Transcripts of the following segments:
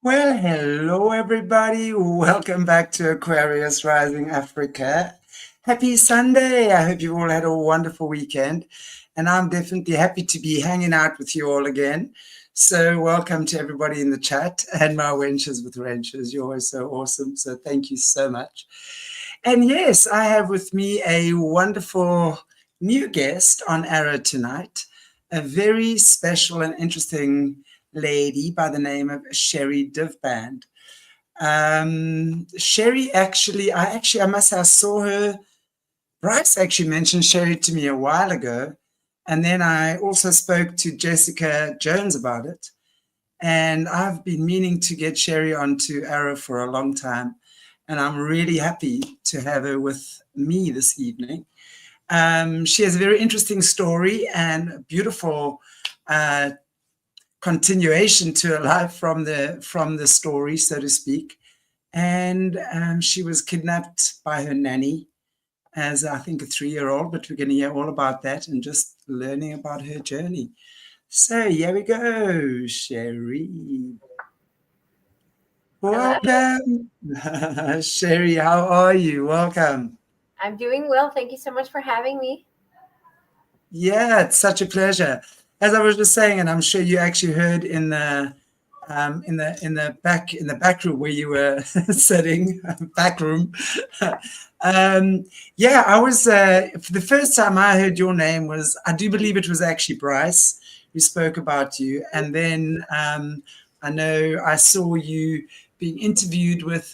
Well, hello everybody. Welcome back to Aquarius Rising Africa. Happy Sunday. I hope you all had a wonderful weekend. And I'm definitely happy to be hanging out with you all again. So, welcome to everybody in the chat and my wenches with wrenches. You're always so awesome. So, thank you so much. And yes, I have with me a wonderful new guest on Arrow tonight, a very special and interesting lady by the name of Sherri DIVBAND. Sherri I must say, I saw her. Bryce actually mentioned Sherri to me a while ago. And then I also spoke to Jessica Jones about it. And I've been meaning to get Sherri onto Arrow for a long time. And I'm really happy to have her with me this evening. She has a very interesting story and a beautiful uh, continuation to her life from the story, so to speak. And she was kidnapped by her nanny as, I think, a 3-year-old, but we're going to hear all about that and just learning about her journey. So here we go, Sherri. Hello. Welcome. Sherri, how are you? Welcome. I'm doing well. Thank you so much for having me. Yeah, it's such a pleasure. As I was just saying, and I'm sure you actually heard in the back room where you were sitting, back room. Yeah, I was for the first time I heard your name was, I do believe it was actually Bryce who spoke about you, and then I know I saw you being interviewed with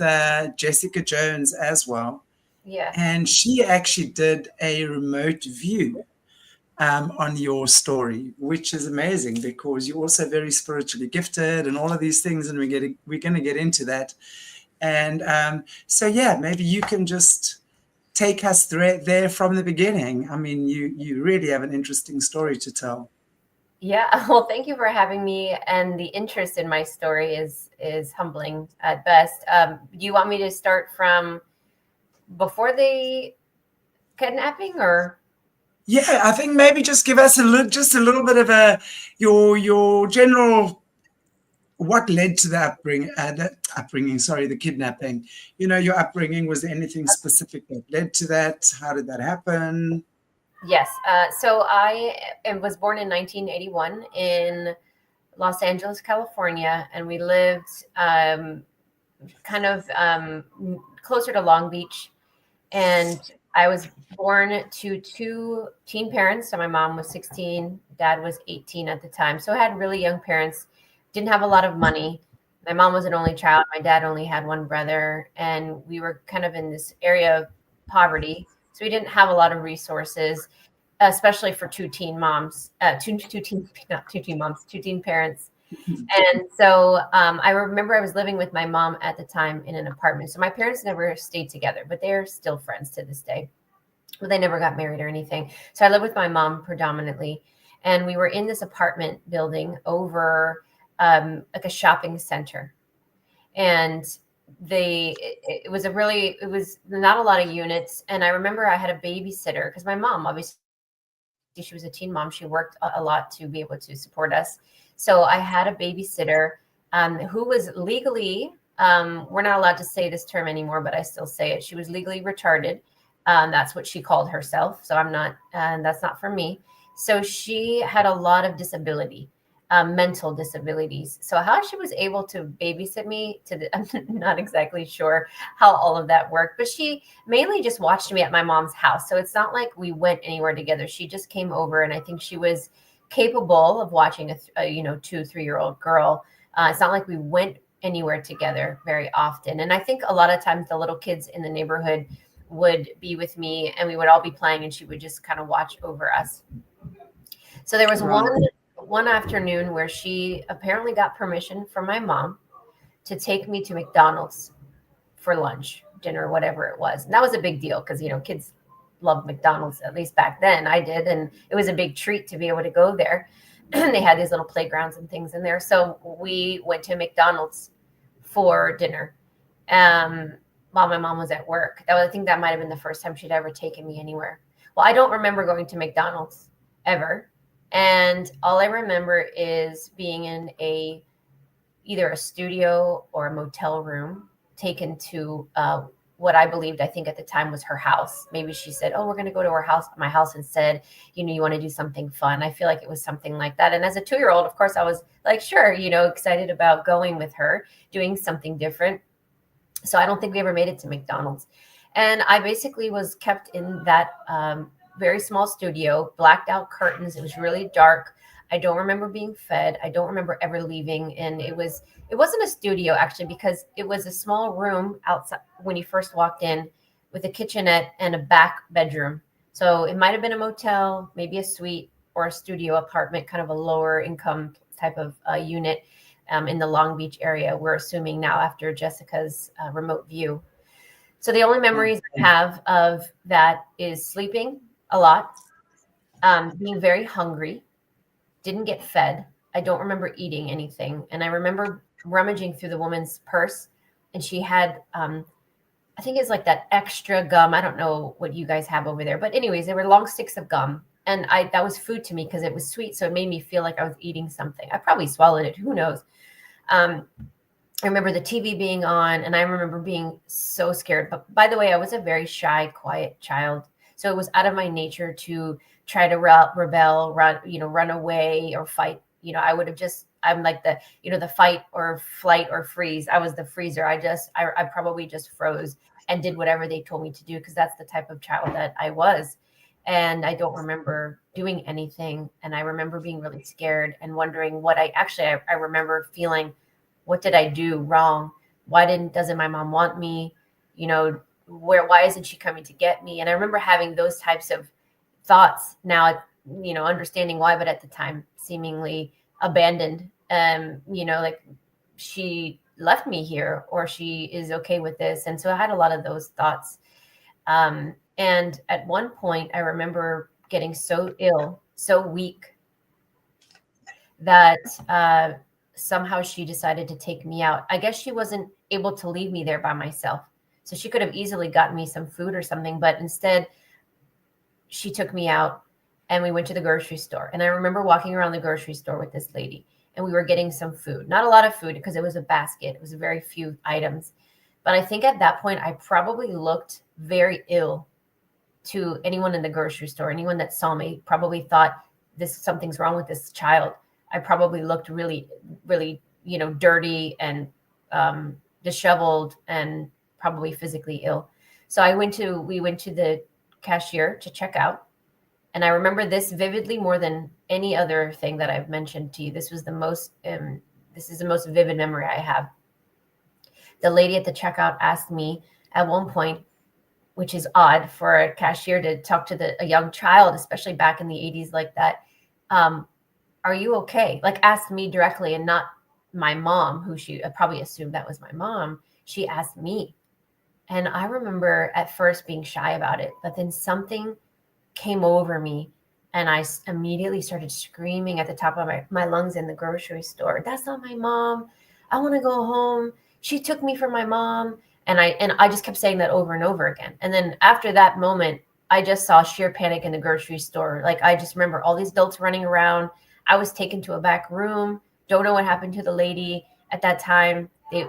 Jessica Jones as well, Yes. and she actually did a remote view on your story, which is amazing because you're also very spiritually gifted and all of these things, and we're going to get into that. And so, yeah, maybe you can just take us through there from the beginning. I mean, you really have an interesting story to tell. Yeah. Well, thank you for having me. And the interest in my story is humbling at best. Do you want me to start from before the kidnapping or? Yeah, I think maybe just give us just a little bit of a your general what led to that upbringing, sorry, the kidnapping. Your upbringing, was there anything specific that led to that? How did that happen? Yes. So was born in 1981 in Los Angeles, California, and we lived kind of closer to Long Beach. And I was born to two teen parents. So my mom was 16, dad was 18 at the time. So I had really young parents, didn't have a lot of money. My mom was an only child. My dad only had one brother. And we were kind of in this area of poverty. So we didn't have a lot of resources, especially for two teen moms, two teen, not two teen moms, two teen parents. And so I remember I was living with my mom at the time in an apartment. So my parents never stayed together, but they're still friends to this day. But they never got married or anything. So I lived with my mom predominantly. And we were in this apartment building over like a shopping center. And it was not a lot of units. And I remember I had a babysitter because my mom, obviously, she was a teen mom. She worked a lot to be able to support us. So I had a babysitter who was legally, we're not allowed to say this term anymore, but I still say it. She was legally retarded. That's what she called herself. So I'm not, that's not for me. So she had a lot of disability, mental disabilities. So how she was able to babysit me I'm not exactly sure how all of that worked, but she mainly just watched me at my mom's house. So it's not like we went anywhere together. She just came over, and I think she was capable of watching a 2-3-year-old girl. It's not like we went anywhere together very often. And I think a lot of times the little kids in the neighborhood would be with me, and we would all be playing, and she would just kind of watch over us. So there was Right. one afternoon where she apparently got permission from my mom to take me to McDonald's for lunch, dinner, whatever it was. And that was a big deal because, kids loved McDonald's, at least back then. I did. And it was a big treat to be able to go there. They had these little playgrounds and things in there. So we went to McDonald's for dinner while my mom was at work. I think that might have been the first time she'd ever taken me anywhere. Well, I don't remember going to McDonald's ever. And all I remember is being in a either a studio or a motel room taken to what I believed, I think at the time, was her house. Maybe she said, "Oh, we're going to go to my house and said, you want to do something fun." I feel like it was something like that. And as a 2-year-old, of course, I was like, sure, excited about going with her, doing something different. So I don't think we ever made it to McDonald's. And I basically was kept in that very small studio, blacked out curtains. It was really dark. I don't remember being fed. I don't remember ever leaving. And it wasn't a studio, actually, because it was a small room outside when you first walked in, with a kitchenette and a back bedroom. So it might have been a motel, maybe a suite, or a studio apartment, kind of a lower income type of unit in the Long Beach area, we're assuming now, after Jessica's remote view. So the only memories I have of that is sleeping a lot, being very hungry, didn't get fed. I don't remember eating anything. And I remember rummaging through the woman's purse, and she had, I think it's like that extra gum. I don't know what you guys have over there, but anyways, there were long sticks of gum. And that was food to me because it was sweet. So it made me feel like I was eating something. I probably swallowed it. Who knows? I remember the TV being on, and I remember being so scared. But by the way, I was a very shy, quiet child. So it was out of my nature to try to rebel, run away or fight. I would have I'm like the fight or flight or freeze. I was the freezer. I probably just froze and did whatever they told me to do, because that's the type of child that I was. And I don't remember doing anything. And I remember being really scared and wondering what I remember feeling, what did I do wrong? Doesn't my mom want me? Why isn't she coming to get me? And I remember having those types of thoughts now, understanding why, but at the time, seemingly abandoned. Like she left me here, or she is okay with this. And so I had a lot of those thoughts. And at one point, I remember getting so ill, so weak, that somehow she decided to take me out. I guess she wasn't able to leave me there by myself. So she could have easily gotten me some food or something, but instead she took me out and we went to the grocery store. And I remember walking around the grocery store with this lady, and we were getting some food. Not a lot of food because it was a basket. It was very few items. But I think at that point, I probably looked very ill to anyone in the grocery store. Anyone that saw me probably thought something's wrong with this child. I probably looked really, really, dirty and disheveled and probably physically ill. So we went to the cashier to check out. And I remember this vividly more than any other thing that I've mentioned to you. This is the most vivid memory I have. The lady at the checkout asked me at one point, which is odd for a cashier to talk to a young child, especially back in the 80s like that. Are you okay? Like, asked me directly, and not my mom, who she probably assumed that was my mom. She asked me. And I remember at first being shy about it, but then something came over me, and I immediately started screaming at the top of my lungs in the grocery store. That's not my mom. I want to go home. She took me from my mom. And I just kept saying that over and over again. And then after that moment, I just saw sheer panic in the grocery store. Like, I just remember all these adults running around. I was taken to a back room. Don't know what happened to the lady at that time. They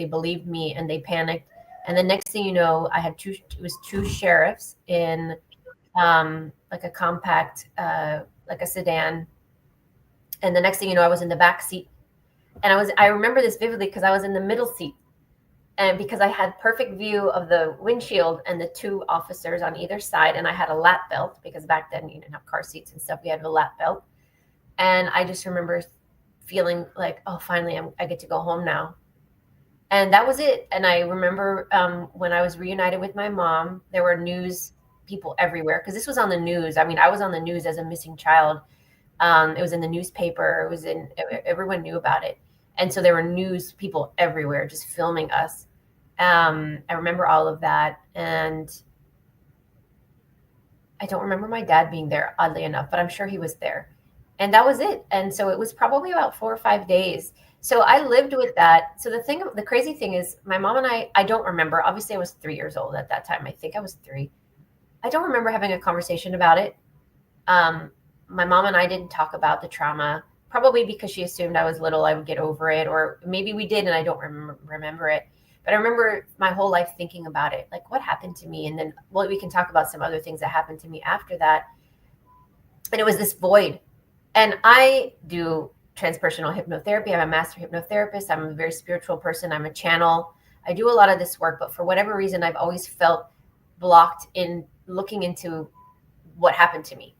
believed me and they panicked. And the next thing you know, I had two sheriffs in like a compact, like a sedan. And the next thing you know, I was in the back seat. And I remember this vividly because I was in the middle seat. And because I had perfect view of the windshield and the two officers on either side, and I had a lap belt, because back then you didn't have car seats and stuff. We had a lap belt. And I just remember feeling like, oh, finally I get to go home now. And that was it. And I remember when I was reunited with my mom, there were news people everywhere, because this was on the news. I mean, I was on the news as a missing child. It was in the newspaper. Everyone knew about it. And so there were news people everywhere just filming us. I remember all of that. And I don't remember my dad being there, oddly enough, but I'm sure he was there. And that was it. And so it was probably about 4 or 5 days. So I lived with that. So the crazy thing is, my mom and I don't remember. Obviously, I was 3 years old at that time. I think I was 3. I don't remember having a conversation about it. My mom and I didn't talk about the trauma probably because she assumed I was little, I would get over it, or maybe we did and I don't remember it. But I remember my whole life thinking about it, like what happened to me. And then, well, we can talk about some other things that happened to me after that. And it was this void. And I do transpersonal hypnotherapy. I'm a master hypnotherapist. I'm a very spiritual person. I'm a channel. I do a lot of this work, but for whatever reason, I've always felt blocked in looking into what happened to me.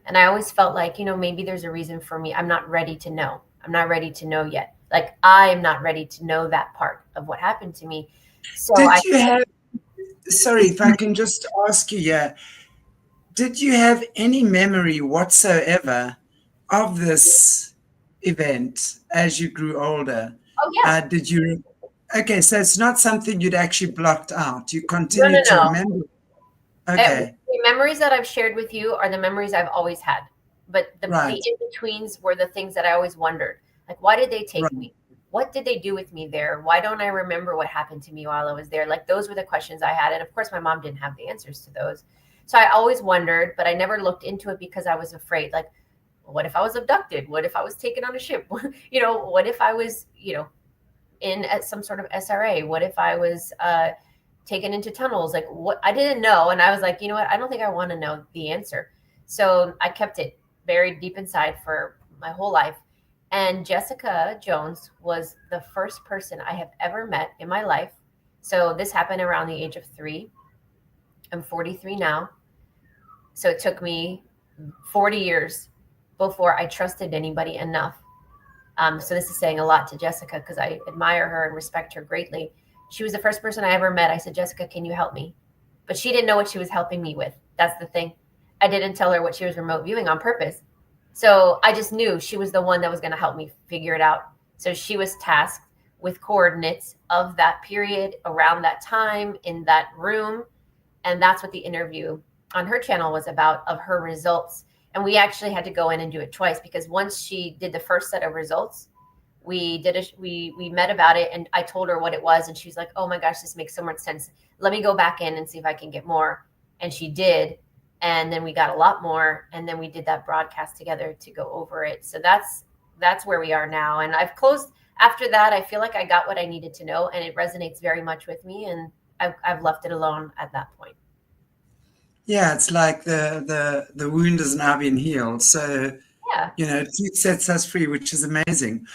And I always felt like, maybe there's a reason for me. I'm not ready to know. I'm not ready to know yet. Like, I am not ready to know that part of what happened to me. So sorry, if I can just ask you, did you have any memory whatsoever of this event as you grew older? Oh, yeah. Did you? Okay, so it's not something you'd actually blocked out. You continue to remember. Okay. The memories that I've shared with you are the memories I've always had. But the in-betweens were the things that I always wondered. Like, why did they take me? What did they do with me there? Why don't I remember what happened to me while I was there? Like, those were the questions I had. And of course, my mom didn't have the answers to those. So I always wondered, but I never looked into it because I was afraid. Like, what if I was abducted? What if I was taken on a ship? What if I was, in some sort of SRA? What if I was taken into tunnels? Like, what? I didn't know. And I was like, you know what? I don't think I want to know the answer. So I kept it buried deep inside for my whole life. And Jessica Jones was the first person I have ever met in my life. So this happened around the age of 3. I'm 43 now. So it took me 40 years before I trusted anybody enough. So this is saying a lot to Jessica because I admire her and respect her greatly. She was the first person I ever met. I said, Jessica, can you help me? But she didn't know what she was helping me with. That's the thing. I didn't tell her what she was remote viewing on purpose. So I just knew she was the one that was going to help me figure it out. So she was tasked with coordinates of that period around that time in that room. And that's what the interview on her channel was about, of her results. And we actually had to go in and do it twice because once she did the first set of results, we met about it and I told her what it was. And she's like, oh my gosh, this makes so much sense. Let me go back in and see if I can get more. And she did. And then we got a lot more. And then we did that broadcast together to go over it. So that's where we are now. And I've closed after that. I feel like I got what I needed to know and it resonates very much with me. And I've left it alone at that point. Yeah, it's like the wound has now been healed. So, it sets us free, which is amazing.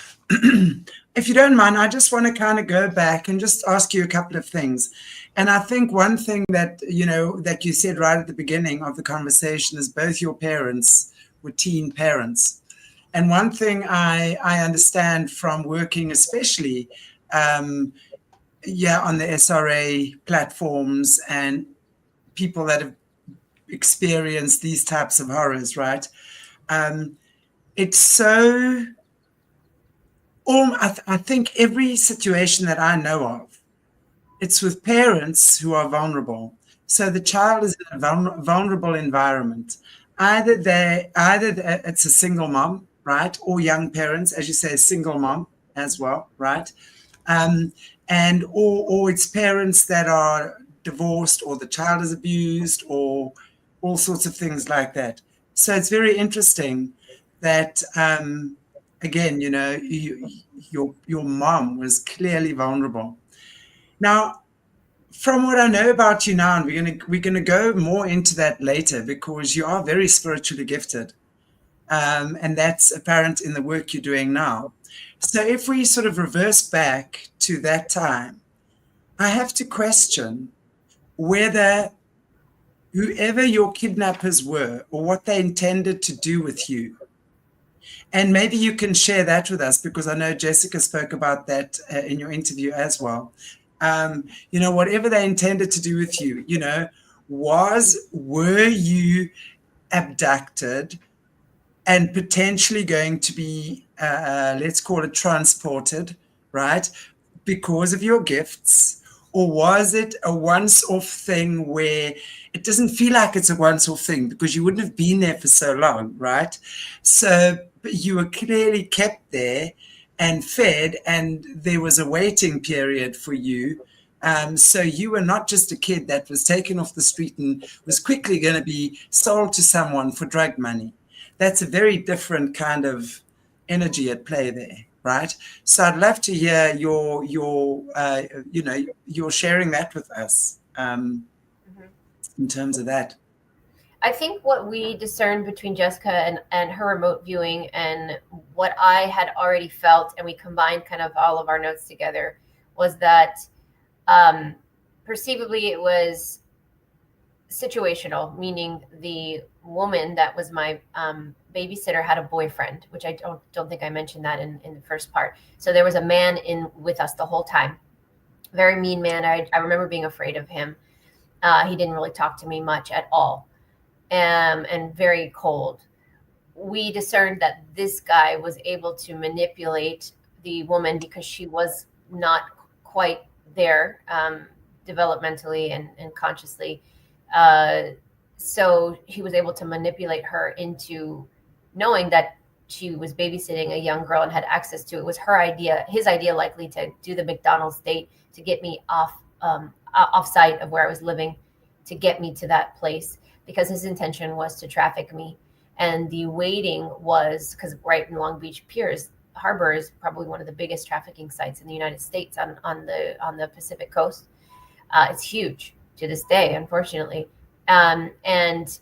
If you don't mind, I just want to kind of go back and just ask you a couple of things. And I think one thing that, that you said right at the beginning of the conversation is both your parents were teen parents. And one thing I understand from working especially, on the SRA platforms and people that have experienced these types of horrors, right? It's so, I think every situation that I know of, it's with parents who are vulnerable. So the child is in a vulnerable environment. Either it's a single mom, right? Or young parents, as you say, a single mom as well, right? And or it's parents that are divorced or the child is abused or all sorts of things like that. So it's very interesting that, again, your mom was clearly vulnerable. Now, from what I know about you now, and we're gonna go more into that later because you are very spiritually gifted, and that's apparent in the work you're doing now. So if we sort of reverse back to that time, I have to question whether whoever your kidnappers were or what they intended to do with you. And maybe you can share that with us because I know Jessica spoke about that in your interview as well. Whatever they intended to do with you, were you abducted and potentially going to be, let's call it transported, right? Because of your gifts? Or was it a once-off thing where it doesn't feel like it's a once-off thing because you wouldn't have been there for so long, right? So you were clearly kept there and fed, and there was a waiting period for you. So you were not just a kid that was taken off the street and was quickly going to be sold to someone for drug money. That's a very different kind of energy at play there, right? So I'd love to hear your you're sharing that with us Mhm. in terms of that. I think what we discerned between Jessica and her remote viewing and what I had already felt, and we combined kind of all of our notes together, was that um, perceivably it was situational, meaning the woman that was my babysitter had a boyfriend, which I don't think I mentioned that in the first part. So there was a man in with us the whole time. Very mean man. I remember being afraid of him. He didn't really talk to me much at all, and very cold. We discerned that this guy was able to manipulate the woman because she was not quite there developmentally and consciously. Uh, so he was able to manipulate her into knowing that she was babysitting a young girl and had access to it. It was her idea, his idea, likely to do the McDonald's date to get me off site of where I was living, to get me to that place because his intention was to traffic me. And the waiting was because right in Long Beach Piers Harbor is probably one of the biggest trafficking sites in the United States on the Pacific coast. It's huge to this day, unfortunately. And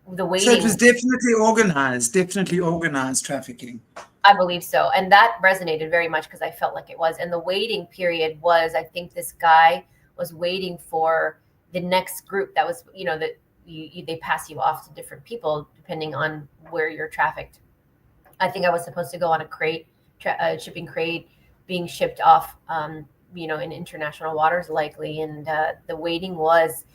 the So it was waiting, definitely organized trafficking. I believe so. And that resonated very much because I felt like it was. And the waiting period was, I think this guy was waiting for the next group that was, that they pass you off to different people depending on where you're trafficked. I think I was supposed to go on a crate, shipping crate, being shipped off, in international waters likely. And the waiting was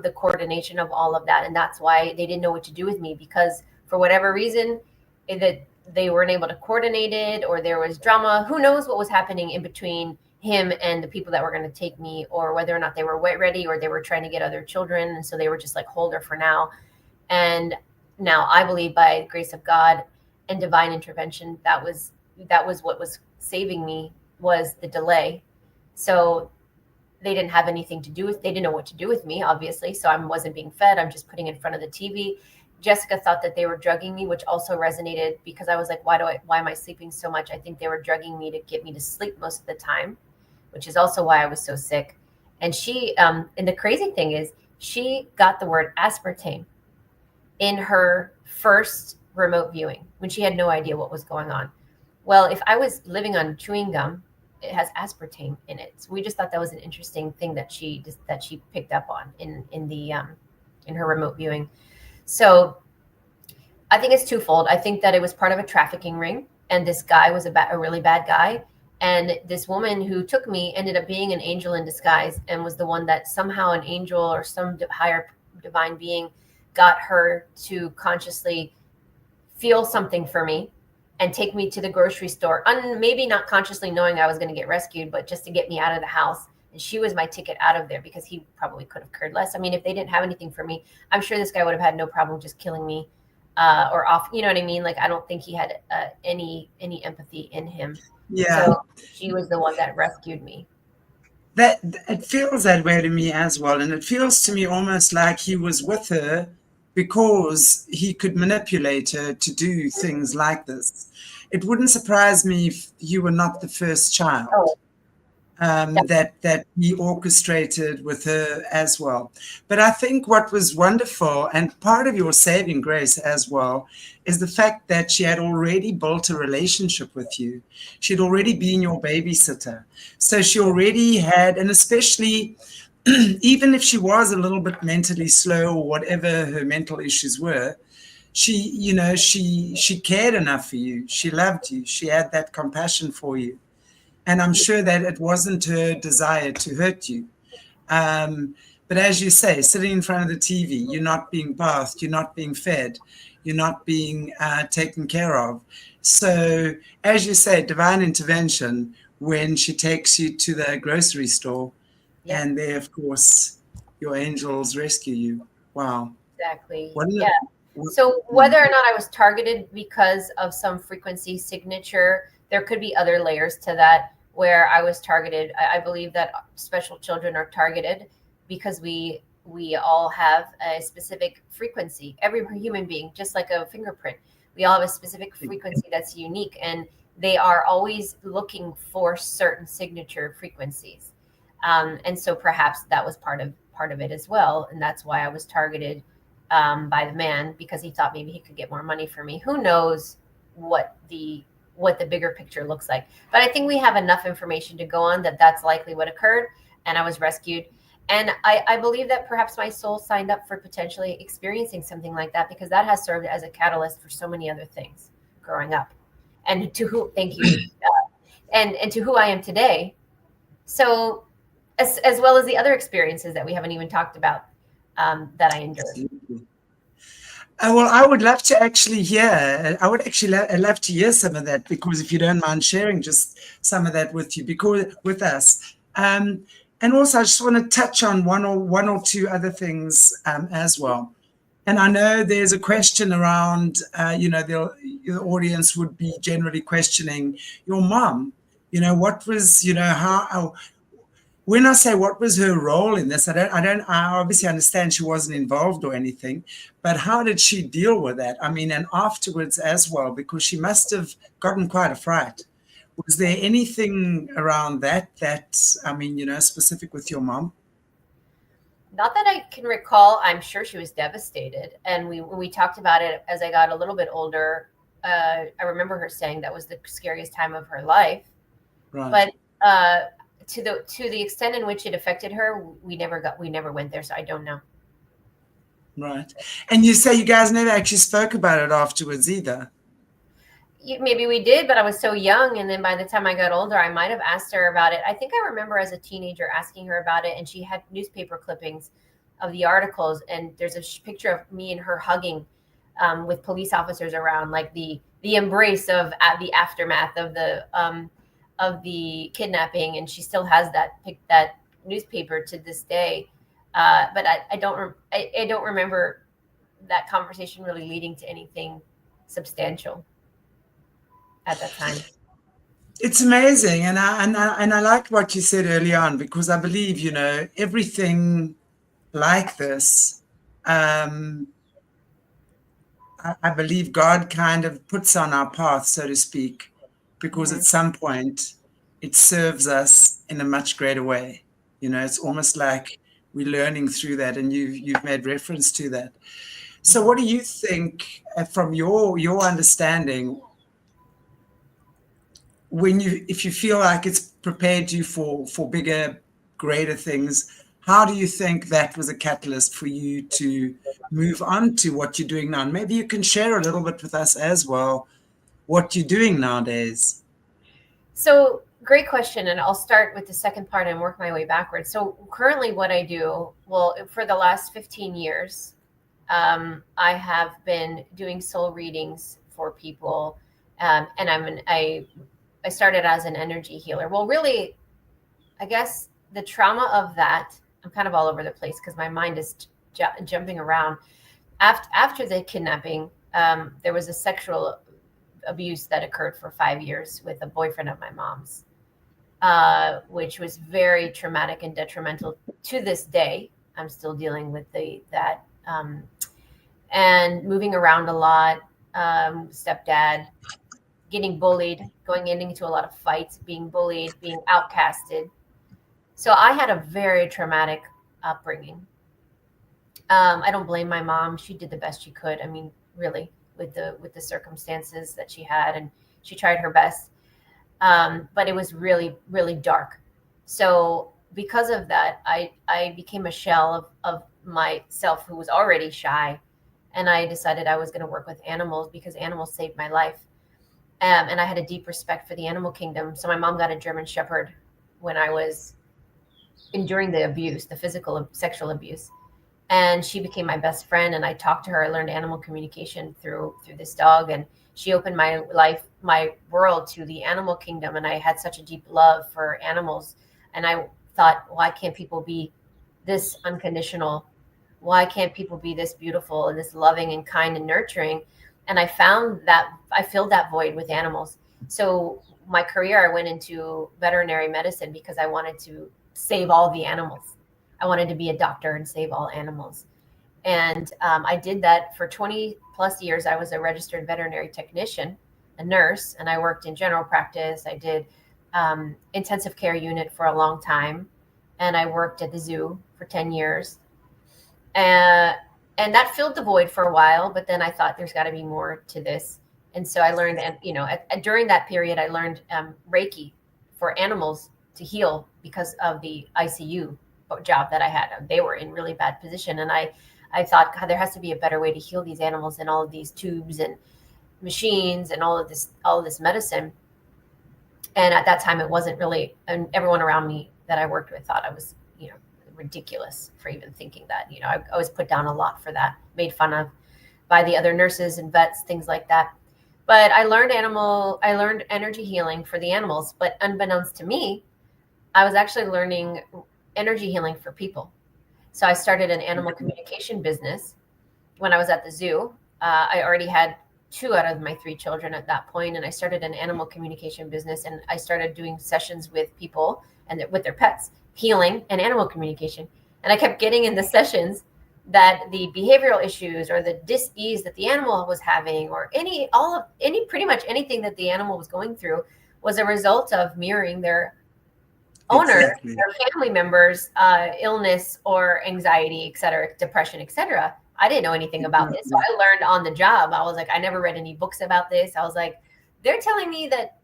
the coordination of all of that. And that's why they didn't know what to do with me because for whatever reason, that they weren't able to coordinate it or there was drama. Who knows what was happening in between him and the people that were going to take me, or whether or not they were ready or they were trying to get other children. And so they were just like, hold her for now. And now I believe by the grace of God and divine intervention, that was what was saving me, was the delay. So they didn't have anything to do with, they didn't know what to do with me, obviously. So I wasn't being fed. I'm just putting in front of the TV. Jessica thought that they were drugging me, which also resonated because I was like, why am I sleeping so much? I think they were drugging me to get me to sleep most of the time, which is also why I was so sick. And she, and the crazy thing is, she got the word aspartame in her first remote viewing when she had no idea what was going on. Well, if I was living on chewing gum, it has aspartame in it. So we just thought that was an interesting thing that she picked up on in her remote viewing. So I think it's twofold. I think that it was part of a trafficking ring, and this guy was a really bad guy. And this woman who took me ended up being an angel in disguise and was the one that somehow an angel or some higher divine being got her to consciously feel something for me and take me to the grocery store. Maybe not consciously knowing I was going to get rescued, but just to get me out of the house. And she was my ticket out of there because he probably could have cared less. I mean, if they didn't have anything for me, I'm sure this guy would have had no problem just killing me or off. You know what I mean? Like, I don't think he had any empathy in him. Yeah. So she was the one that rescued me. That it feels that way to me as well. And it feels to me almost like he was with her because he could manipulate her to do things like this. It wouldn't surprise me if you were not the first child. Oh, that he orchestrated with her as well. But I think what was wonderful and part of your saving grace as well is the fact that she had already built a relationship with you. She'd already been your babysitter. So she already had, and especially even if she was a little bit mentally slow or whatever her mental issues were, she cared enough for you. She loved you. She had that compassion for you. And I'm sure that it wasn't her desire to hurt you. But as you say, sitting in front of the TV, you're not being bathed, you're not being fed, you're not being taken care of. So, as you say, divine intervention when she takes you to the grocery store, yeah. and there, of course, your angels rescue you. Wow. Exactly. What Yeah. So whether or not I was targeted because of some frequency signature, there could be other layers to that where I was targeted. I believe that special children are targeted because we all have a specific frequency. Every human being, just like a fingerprint, We all have a specific frequency that's unique, and they are always looking for certain signature frequencies. And so perhaps that was part of it as well. And that's why I was targeted by the man, because he thought maybe he could get more money for me. Who knows what the bigger picture looks like. But I think we have enough information to go on that that's likely what occurred. And I was rescued. And I believe that perhaps my soul signed up for potentially experiencing something like that, because that has served as a catalyst for so many other things growing up. And to who, thank you, and to who I am today. So, as well as the other experiences that we haven't even talked about that I endured. Well, I would love to actually hear. I would actually love to hear some of that, because if you don't mind sharing just some of that with you, because with us. And also, I just want to touch on one or two other things as well. And I know there's a question around, the audience would be generally questioning your mom. What was, how. When I say what was her role in this, I obviously understand she wasn't involved or anything, but how did she deal with that? I mean, and afterwards as well, because she must have gotten quite a fright. Was there anything around that, specific with your mom? Not that I can recall. I'm sure she was devastated. And when we talked about it as I got a little bit older, I remember her saying that was the scariest time of her life. Right. But to the extent in which it affected her, we never went there. So I don't know. Right. And you say you guys never actually spoke about it afterwards either. Maybe we did, but I was so young. And then by the time I got older, I might have asked her about it. I think I remember as a teenager asking her about it, and she had newspaper clippings of the articles. And there's a picture of me and her hugging with police officers around, like the embrace of the aftermath of the kidnapping. And she still has that newspaper to this day. But I don't remember that conversation really leading to anything substantial at that time. It's amazing, and I like what you said early on, because I believe everything like this. I believe God kind of puts on our path, so to speak, because at some point it serves us in a much greater way. It's almost like we're learning through that, and you've made reference to that. So, what do you think, from your understanding? If you feel like it's prepared you for bigger, greater things, how do you think that was a catalyst for you to move on to what you're doing now? And maybe you can share a little bit with us as well, what you're doing nowadays. So, great question. And I'll start with the second part and work my way backwards. So currently what I do, well, for the last 15 years, I have been doing soul readings for people. And I started as an energy healer. Well, really, I guess the trauma of that, I'm kind of all over the place because my mind is jumping around. After the kidnapping, there was a sexual abuse that occurred for 5 years with a boyfriend of my mom's, which was very traumatic and detrimental to this day. I'm still dealing with that and moving around a lot, stepdad, getting bullied, going into a lot of fights, being bullied, being outcasted. So I had a very traumatic upbringing. I don't blame my mom. She did the best she could. I mean, really, with the circumstances that she had, and she tried her best. But it was really, really dark. So because of that, I became a shell of myself, who was already shy. And I decided I was going to work with animals because animals saved my life. And I had a deep respect for the animal kingdom. So my mom got a German Shepherd when I was enduring the abuse, the physical, sexual abuse. And she became my best friend. And I talked to her. I learned animal communication through this dog. And she opened my life, my world to the animal kingdom. And I had such a deep love for animals. And I thought, why can't people be this unconditional? Why can't people be this beautiful and this loving and kind and nurturing? And I found that I filled that void with animals. So my career, I went into veterinary medicine because I wanted to save all the animals. I wanted to be a doctor and save all animals. And I did that for 20 plus years. I was a registered veterinary technician, a nurse, and I worked in general practice. I did intensive care unit for a long time, and I worked at the zoo for 10 years. And that filled the void for a while, but then I thought there's got to be more to this. And so I learned, and during that period, I learned Reiki for animals to heal because of the ICU job that I had. They were in really bad position, and I thought, God, there has to be a better way to heal these animals than all of these tubes and machines and all of this medicine. And at that time, it wasn't really, and everyone around me that I worked with thought I was, ridiculous for even thinking that. I was put down a lot for that, made fun of by the other nurses and vets, things like that. But I learned energy healing for the animals. But unbeknownst to me, I was actually learning energy healing for people. So I started an animal communication business when I was at the zoo. I already had 2 out of my 3 children at that point, and I started an animal communication business, and I started doing sessions with people and with their pets, healing and animal communication. And I kept getting in the sessions that the behavioral issues or the dis-ease that the animal was having, or pretty much anything that the animal was going through, was a result of mirroring their owner, Exactly. their family members, illness or anxiety, et cetera, depression, et cetera. I didn't know anything about this. So I learned on the job. I was like, I never read any books about this. I was like, they're telling me that,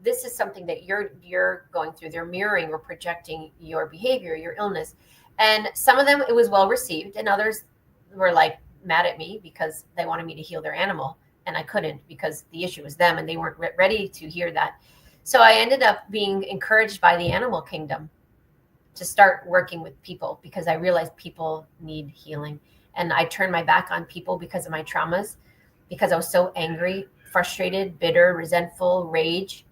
this is something that you're going through. They're mirroring or projecting your behavior, your illness. And some of them, it was well received, and others were like mad at me because they wanted me to heal their animal, and I couldn't because the issue was them, and they weren't ready to hear that. So I ended up being encouraged by the animal kingdom to start working with people because I realized people need healing. And I turned my back on people because of my traumas, because I was so angry, frustrated, bitter, resentful, rage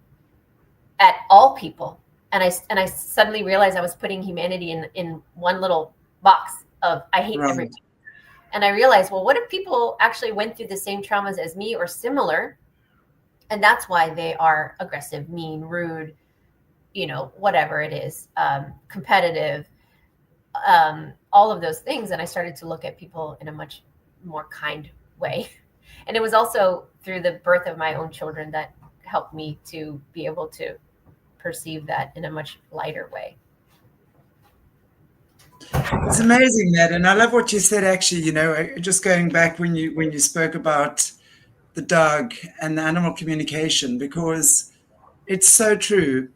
at all people. And I suddenly realized I was putting humanity in one little box of I hate everybody. And I realized, well, what if people actually went through the same traumas as me or similar? And that's why they are aggressive, mean, rude, whatever it is, competitive, all of those things. And I started to look at people in a much more kind way. And it was also through the birth of my own children that helped me to be able to perceive that in a much lighter way. It's amazing that, and I love what you said. Actually, just going back when you spoke about the dog and the animal communication, because it's so true.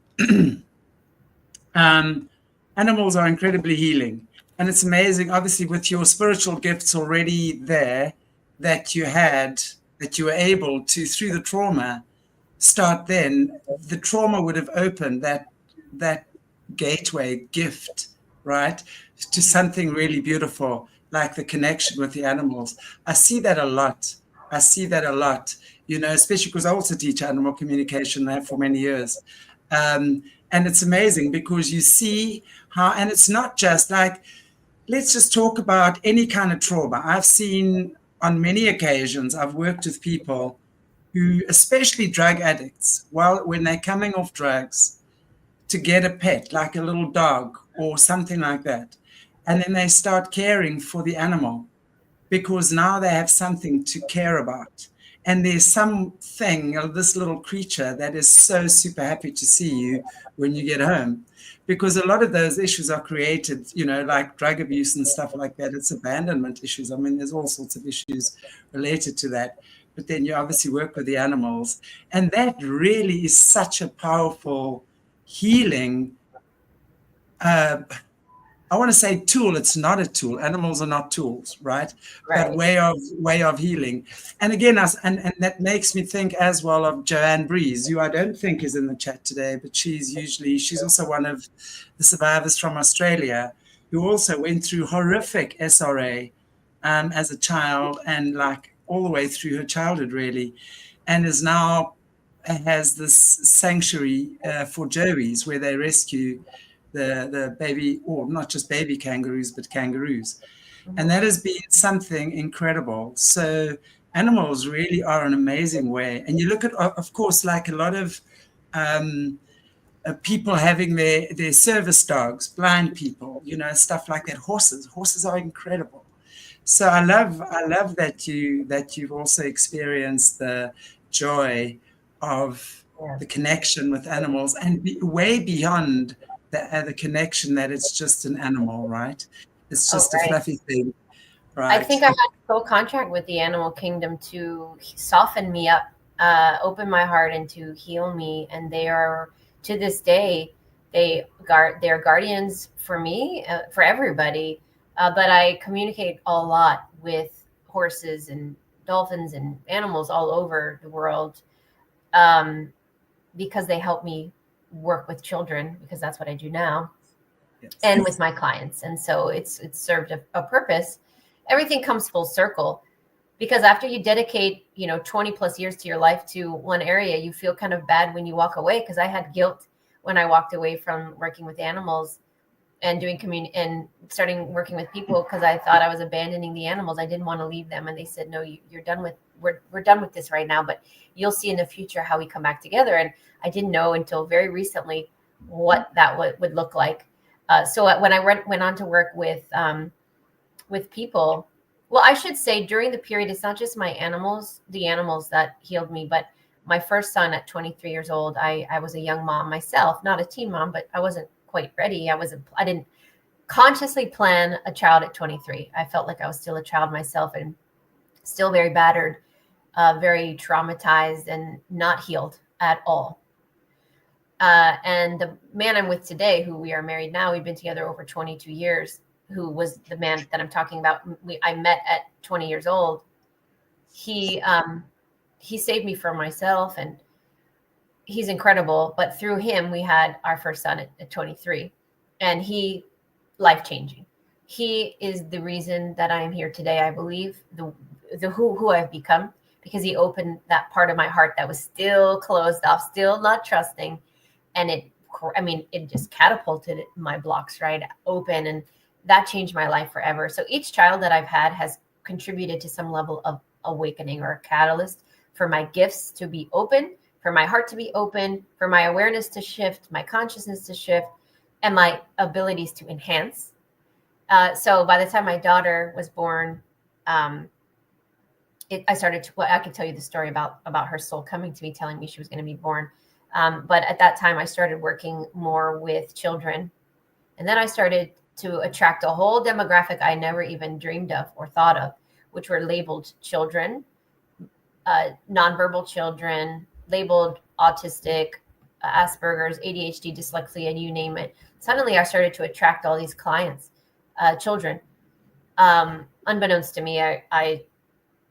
Animals are incredibly healing, and it's amazing. Obviously, with your spiritual gifts already there, that you were able to, through the trauma, start. Then the trauma would have opened that gateway gift, right, to something really beautiful, like the connection with the animals. I see that a lot. Especially because I also teach animal communication there for many years. And it's amazing because you see how, and it's not just like, let's just talk about any kind of trauma. I've seen on many occasions, I've worked with people who, especially drug addicts, when they're coming off drugs, to get a pet, like a little dog or something like that. And then they start caring for the animal because now they have something to care about. And there's something of this little creature that is so super happy to see you when you get home. Because a lot of those issues are created, like drug abuse and stuff like that. It's abandonment issues. I mean, there's all sorts of issues related to that. But then you obviously work with the animals. And that really is such a powerful healing I want to say tool. It's not a tool. Animals are not tools, right? But way of healing. And again, and that makes me think as well of Joanne Breeze, who I don't think is in the chat today, but she's also one of the survivors from Australia who also went through horrific SRA as a child, and like all the way through her childhood, really, and is now has this sanctuary for joeys where they rescue the baby, or not just baby kangaroos, but kangaroos. And that has been something incredible. So animals really are an amazing way. And you look at, of course, like a lot of people having their service dogs, blind people, stuff like that. Horses are incredible. So I love that you've also experienced the joy of Yeah. the connection with animals and way beyond the connection that it's just an animal, right? It's Oh, just a right. fluffy thing, I right? think I had a soul contract with the animal kingdom to soften me up, open my heart, and to heal me. And they are, to this day, they're guardians for me, for everybody. But I communicate a lot with horses and dolphins and animals all over the world, um, because they help me work with children, because that's what I do now, and with Yes. my clients. And so it's served a purpose. Everything comes full circle, because after you dedicate 20 plus years to your life to one area, you feel kind of bad when you walk away, because I had guilt when I walked away from working with animals and doing community and starting working with people, because I thought I was abandoning the animals. I didn't want to leave them, and they said, no, you're done with, we're done with this right now, but you'll see in the future how we come back together. And I didn't know until very recently what that would look like. So when I went on to work with people, well, I should say, during the period, it's not just the animals that healed me, but my first son at 23 years old. I was a young mom myself, not a teen mom, but I wasn't quite ready. I didn't consciously plan a child at 23. I felt like I was still a child myself, and still very battered, very traumatized, and not healed at all. And the man I'm with today, who we are married now, we've been together over 22 years, who was the man that I'm talking about. I met at 20 years old. He he saved me from myself, and he's incredible. But through him, we had our first son at 23, and life changing. He is the reason that I am here today. I believe the who I've become, because he opened that part of my heart that was still closed off, still not trusting, and it just catapulted my blocks right open, and that changed my life forever. So each child that I've had has contributed to some level of awakening, or a catalyst for my gifts to be open, for my heart to be open, for my awareness to shift, my consciousness to shift, and my abilities to enhance. So by the time my daughter was born, um, I started to, well, I could tell you the story about her soul coming to me, telling me she was going to be born. But at that time, I started working more with children. And then I started to attract a whole demographic I never even dreamed of or thought of, which were labeled children, nonverbal children, labeled autistic, Asperger's, ADHD, dyslexia, and you name it. Suddenly, I started to attract all these clients, children. Unbeknownst to me, I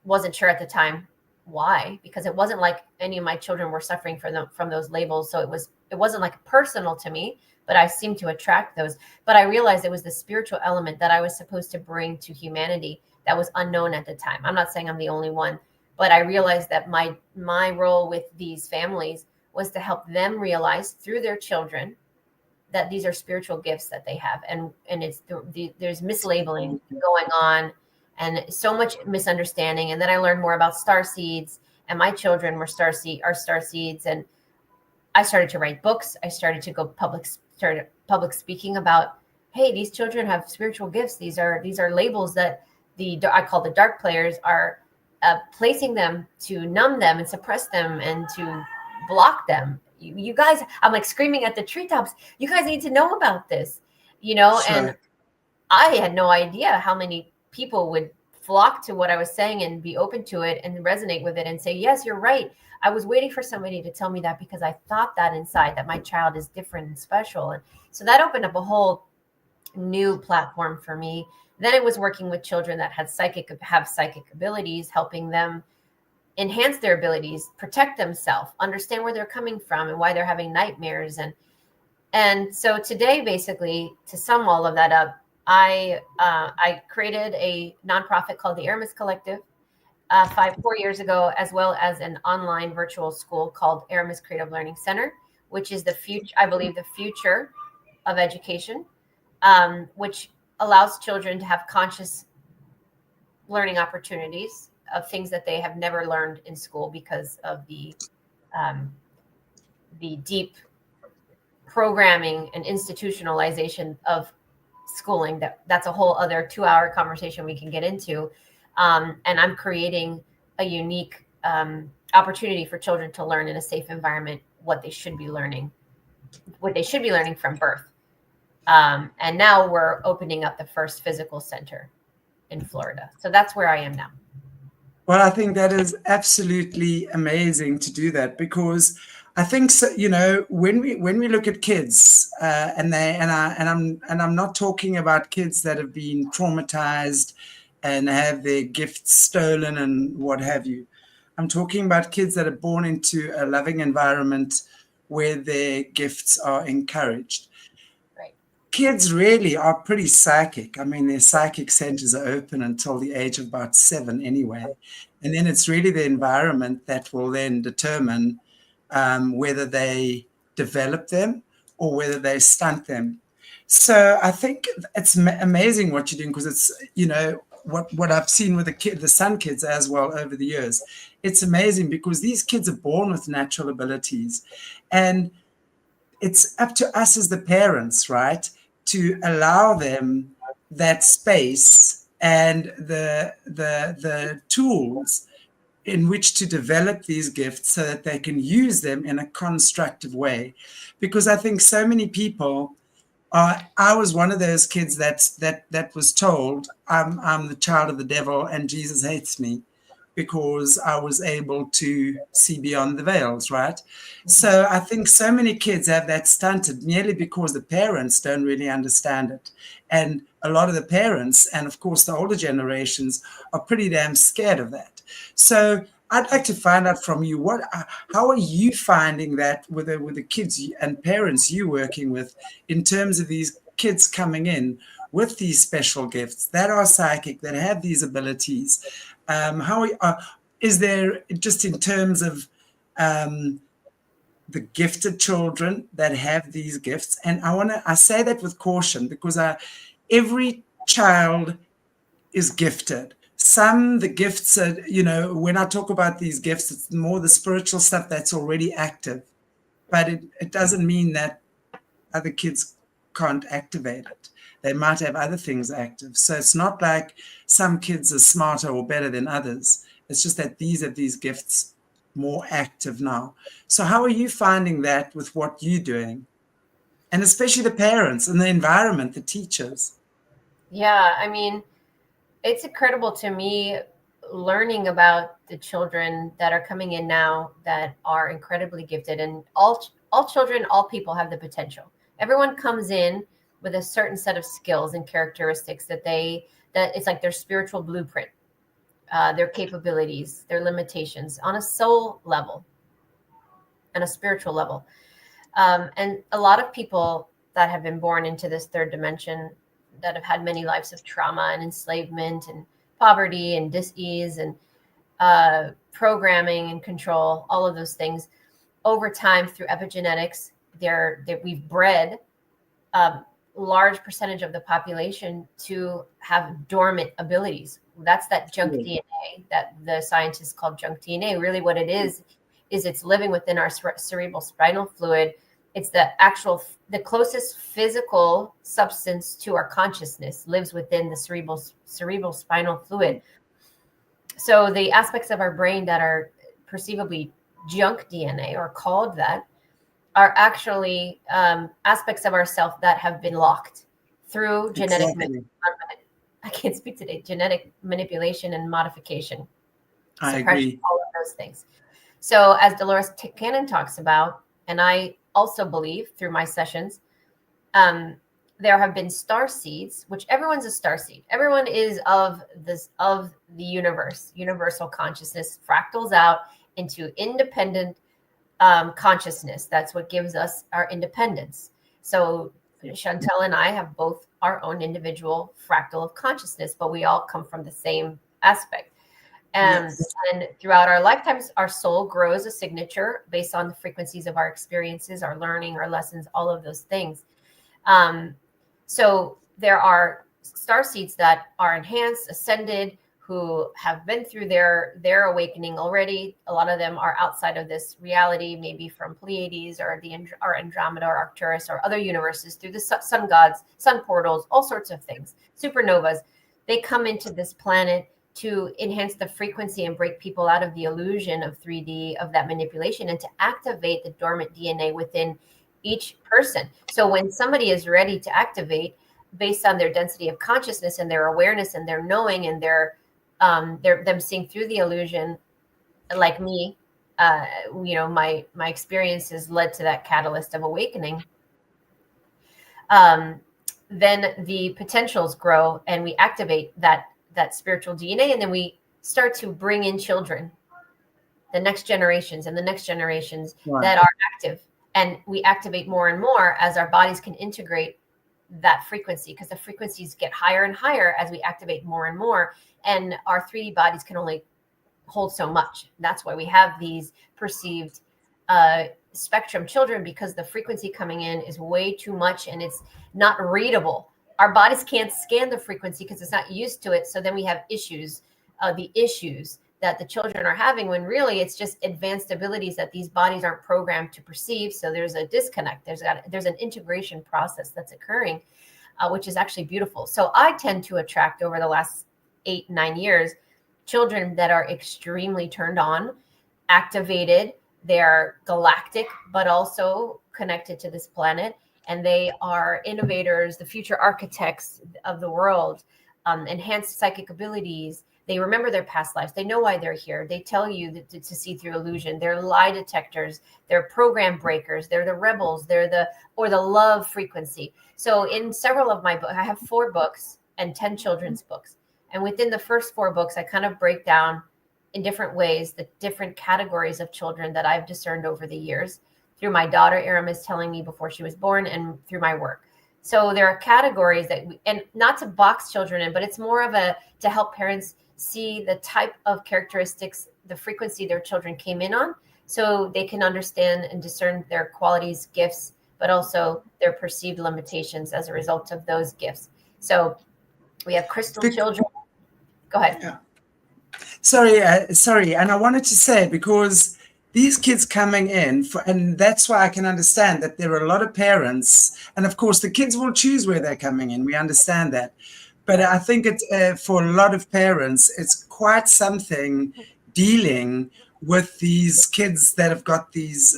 wasn't sure at the time why, because it wasn't like any of my children were suffering from those labels. So it wasn't like personal to me, but I seemed to attract those. But I realized it was the spiritual element that I was supposed to bring to humanity that was unknown at the time. I'm not saying I'm the only one, but I realized that my role with these families was to help them realize through their children that these are spiritual gifts that they have, and there's mislabeling going on, and so much misunderstanding. And then I learned more about star seeds, and my children are star seeds, and I started to write books. I started to started public speaking about, hey, these children have spiritual gifts. These are labels that I call the dark players are placing them to numb them and suppress them and to block them. You guys, I'm like screaming at the treetops, you guys need to know about this, and Sure. I had no idea how many people would flock to what I was saying and be open to it and resonate with it and say, yes, you're right. I was waiting for somebody to tell me that, because I thought that inside, that my child is different and special. And so that opened up a whole new platform for me. Then it was working with children that have psychic abilities, helping them enhance their abilities, protect themselves, understand where they're coming from and why they're having nightmares. And so today, basically, to sum all of that up, I created a nonprofit called the Aramis Collective 4 years ago, as well as an online virtual school called Aramis Creative Learning Center, which is the future, I believe, the future of education, which allows children to have conscious learning opportunities of things that they have never learned in school because of um, the deep programming and institutionalization of schooling. That's a whole other 2-hour conversation we can get into. And I'm creating a unique opportunity for children to learn in a safe environment what they should be learning from birth. And now we're opening up the first physical center in Florida. So that's where I am now. Well, I think that is absolutely amazing to do that, because I think so, you know, when we look at kids, and I'm not talking about kids that have been traumatized and have their gifts stolen and what have you. I'm talking about kids that are born into a loving environment where their gifts are encouraged. Right. Kids really are pretty psychic. I mean, their psychic centers are open until the age of about 7 anyway. And then it's really the environment that will then determine whether they develop them or whether they stunt them. So I think it's amazing what you're doing, because it's, you know, what I've seen with the Sun kids as well over the years. It's amazing because these kids are born with natural abilities, and it's up to us as the parents, right, to allow them that space and the tools in which to develop these gifts so that they can use them in a constructive way. Because I think so many people I was one of those kids that was told I'm the child of the devil and Jesus hates me, because I was able to see beyond the veils, right? So I think so many kids have that stunted merely because the parents don't really understand it. And a lot of the parents, and of course the older generations, are pretty damn scared of that. So I'd like to find out from you, how are you finding that with the kids and parents you're working with, in terms of these kids coming in with these special gifts that are psychic, that have these abilities? How is there, just in terms of the gifted children that have these gifts? And I say that with caution, because every child is gifted. The gifts are, you know, when I talk about these gifts, it's more the spiritual stuff that's already active, but it doesn't mean that other kids can't activate it. They might have other things active. So it's not like some kids are smarter or better than others. It's just that these are these gifts more active now. So how are you finding that with what you're doing? And especially the parents and the environment, the teachers. Yeah, I mean, it's incredible to me learning about the children that are coming in now that are incredibly gifted. And all children, all people have the potential. Everyone comes in with a certain set of skills and characteristics that it's like their spiritual blueprint, their capabilities, their limitations on a soul level and a spiritual level. And a lot of people that have been born into this third dimension, that have had many lives of trauma and enslavement and poverty and dis-ease and programming and control, all of those things, over time through epigenetics, we've bred a large percentage of the population to have dormant abilities. That's that junk DNA that the scientists call junk DNA. Really what it is it's living within our cerebral spinal fluid. It's the closest physical substance to our consciousness lives within the cerebral spinal fluid. So the aspects of our brain that are perceivably junk DNA, or called that, are actually aspects of ourself that have been locked through genetic I can't speak today. Genetic manipulation and modification, I suppression, agree. all of those things. So as Dolores Cannon talks about, and I also believe through my sessions, there have been star seeds, which everyone's a star seed. Everyone is of the universe, universal consciousness, fractals out into independent consciousness. That's what gives us our independence. So Chantel and I have both our own individual fractal of consciousness, but we all come from the same aspect. And throughout our lifetimes, our soul grows a signature based on the frequencies of our experiences, our learning, our lessons, all of those things. So there are star seeds that are enhanced, ascended, who have been through their awakening already. A lot of them are outside of this reality, maybe from Pleiades or Andromeda or Arcturus or other universes through the sun gods, sun portals, all sorts of things, supernovas. They come into this planet to enhance the frequency and break people out of the illusion of 3D, of that manipulation, and to activate the dormant DNA within each person. So when somebody is ready to activate based on their density of consciousness and their awareness and their knowing and their them seeing through the illusion, like me, my experiences led to that catalyst of awakening. Then the potentials grow and we activate that spiritual DNA, and then we start to bring in children, the next generations and the next generations that are active, and we activate more and more as our bodies can integrate that frequency, because the frequencies get higher and higher as we activate more and more, and our 3D bodies can only hold so much. That's why we have these perceived spectrum children, because the frequency coming in is way too much and it's not readable. Our bodies can't scan the frequency because it's not used to it. So then we have issues, the issues that the children are having, when really it's just advanced abilities that these bodies aren't programmed to perceive. So there's a disconnect. There's an integration process that's occurring, which is actually beautiful. So I tend to attract, over the last 8-9 years, children that are extremely turned on, activated. They're galactic, but also connected to this planet. And they are innovators, the future architects of the world, enhanced psychic abilities. They remember their past lives. They know why they're here. They tell you that to see through illusion. They're lie detectors. They're program breakers. They're the rebels. They're the love frequency. So in several of my books, I have 4 books and 10 children's books. And within the first 4 books, I kind of break down in different ways the different categories of children that I've discerned over the years, through my daughter Aramis telling me before she was born, and through my work. So there are categories that, and not to box children in, but it's more of to help parents see the type of characteristics, the frequency their children came in on, so they can understand and discern their qualities, gifts, but also their perceived limitations as a result of those gifts. So we have crystal children. Go ahead. Yeah. Sorry. And I wanted to say, because these kids coming in, and that's why I can understand that there are a lot of parents, and of course the kids will choose where they're coming in. We understand that. But I think for a lot of parents, it's quite something dealing with these kids that have got these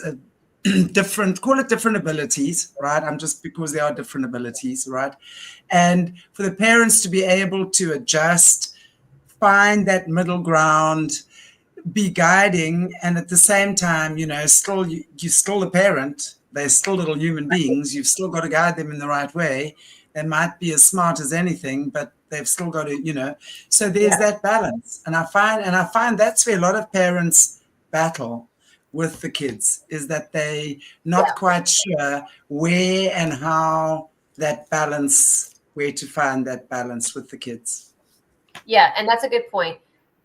different abilities, right? Because they are different abilities, right? And for the parents to be able to adjust, find that middle ground, be guiding, and at the same time, you're still the parent. They're still little human beings. You've still got to guide them in the right way. They might be as smart as anything, but they've still got to, so there's that balance. And I find that's where a lot of parents battle with the kids, is that they not quite sure where and how that balance, where to find that balance with the kids. Yeah, and that's a good point.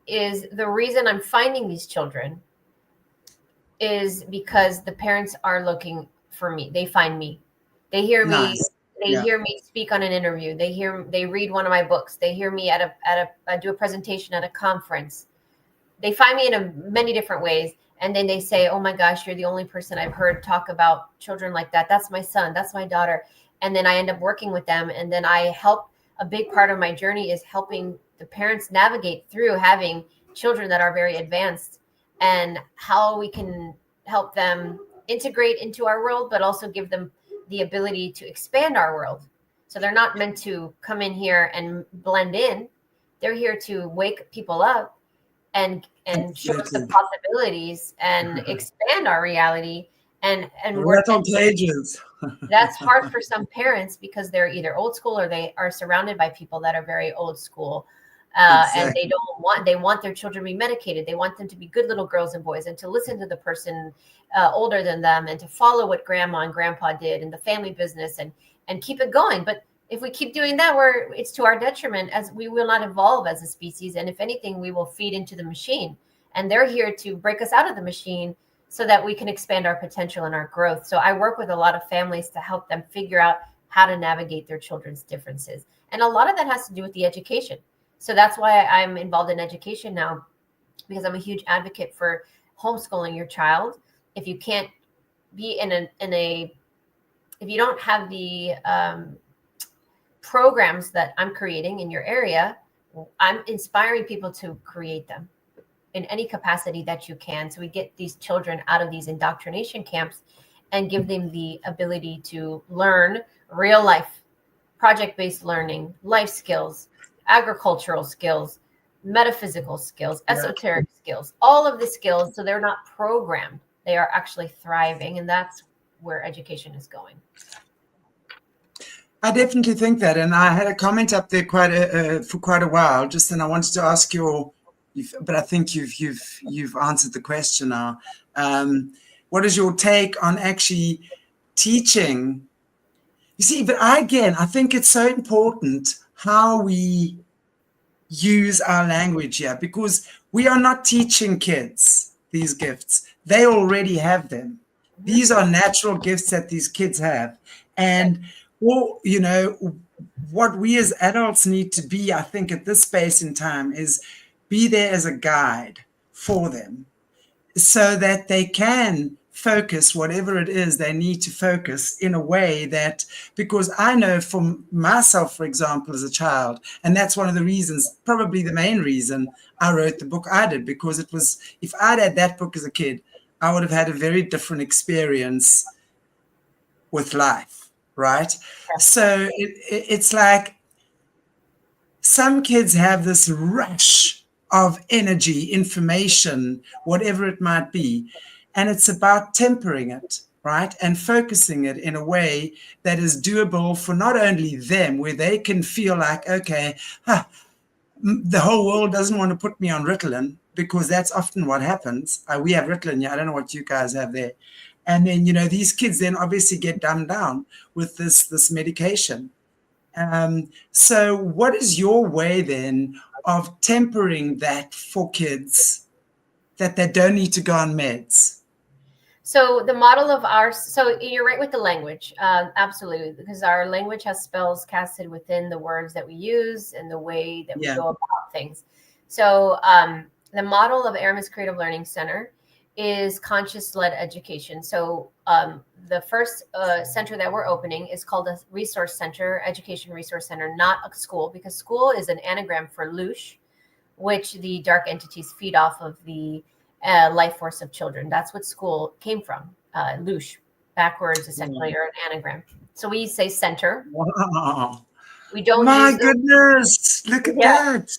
Is the reason I'm finding these children is because the parents are looking for me. They find me. They hear me. They hear me speak on an interview. They read one of my books. They hear me I do a presentation at a conference. They find me in many different ways. And then they say, oh my gosh, you're the only person I've heard talk about children like that. That's my son. That's my daughter. And then I end up working with them. And then I help. A big part of my journey is helping the parents navigate through having children that are very advanced, and how we can help them integrate into our world, but also give them the ability to expand our world. So they're not meant to come in here and blend in. They're here to wake people up and show us the possibilities and expand our reality. And we're pages. That's hard for some parents, because they're either old school or they are surrounded by people that are very old school. And they want their children to be medicated. They want them to be good little girls and boys, and to listen to the person older than them, and to follow what grandma and grandpa did in the family business, and keep it going. But if we keep doing that, it's to our detriment, as we will not evolve as a species. And if anything, we will feed into the machine, and they're here to break us out of the machine so that we can expand our potential and our growth. So I work with a lot of families to help them figure out how to navigate their children's differences. And a lot of that has to do with the education. So that's why I'm involved in education now, because I'm a huge advocate for homeschooling your child. If you can't be in a if you don't have the programs that I'm creating in your area, I'm inspiring people to create them in any capacity that you can. So we get these children out of these indoctrination camps and give them the ability to learn real life, project-based learning, life skills, agricultural skills, metaphysical skills, esoteric skills, all of the skills. So they're not programmed. They are actually thriving. And that's where education is going. I definitely think that, and I had a comment up there for quite a while. Just, and I wanted to ask but I think you've answered the question now. What is your take on actually teaching? You see, but I think it's so important how we use our language here, because we are not teaching kids these gifts. They already have them. These are natural gifts that these kids have. And, well, you know, what we as adults need to be, I think, at this space in time is be there as a guide for them so that they can focus whatever it is they need to focus in a way that, because I know for myself, for example, as a child, and that's one of the reasons, probably the main reason I wrote the book I did, because it was, if I'd had that book as a kid, I would have had a very different experience with life, right? So it's like some kids have this rush of energy, information, whatever it might be, and it's about tempering it, right? And focusing it in a way that is doable for not only them, where they can feel like, okay, the whole world doesn't want to put me on Ritalin, because that's often what happens. We have Ritalin, yeah, I don't know what you guys have there. And then, you know, these kids then obviously get dumbed down with this medication. So what is your way then of tempering that for kids, that they don't need to go on meds? So the model of ours, so you're right with the language, absolutely, because our language has spells casted within the words that we use and the way that we go about things. So the model of Aramis Creative Learning Center is conscious-led education. So the first center that we're opening is called a resource center, education resource center, not a school, because school is an anagram for louche, which the dark entities feed off of the life force of children. That's what school came from, louche, backwards, essentially, or an anagram. So we say center. Wow. We don't My use goodness, look at that.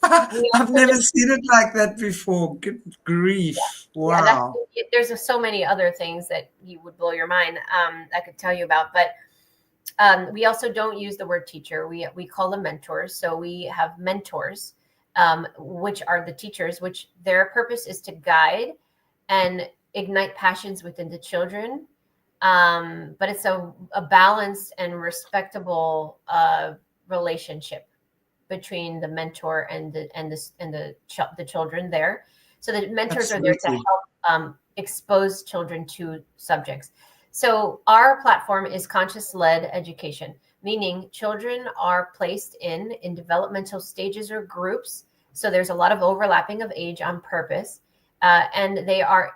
I've never just, seen it like that before. Good grief. Wow. There's so many other things that you would blow your mind I could tell you about, but we also don't use the word teacher. We call them mentors. So we have mentors, which are the teachers, which their purpose is to guide and ignite passions within the children. But it's a balanced and respectable relationship between the mentor and the children there. So the mentors are there to help expose children to subjects. So our platform is conscious-led education, meaning children are placed in developmental stages or groups. So there's a lot of overlapping of age on purpose, and they are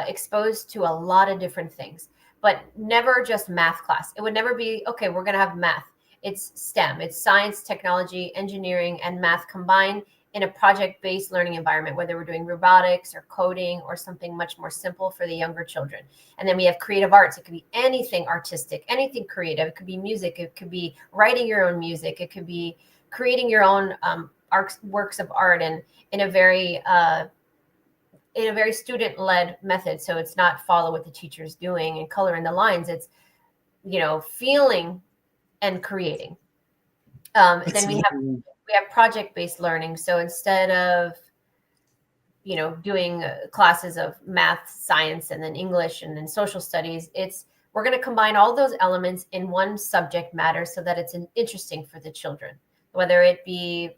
exposed to a lot of different things, but never just math class. It would never be, okay, we're going to have math. It's STEM. It's science, technology, engineering, and math combined in a project-based learning environment, whether we're doing robotics or coding or something much more simple for the younger children. And then we have creative arts. It could be anything artistic, anything creative. It could be music. It could be writing your own music. It could be creating your own works of art, and in a very student-led method. So it's not follow what the teacher's doing and color in the lines. It's, feeling and creating. Then we have project-based learning. So instead of, doing classes of math, science, and then English and then social studies, we're going to combine all those elements in one subject matter so that it's interesting for the children, whether it be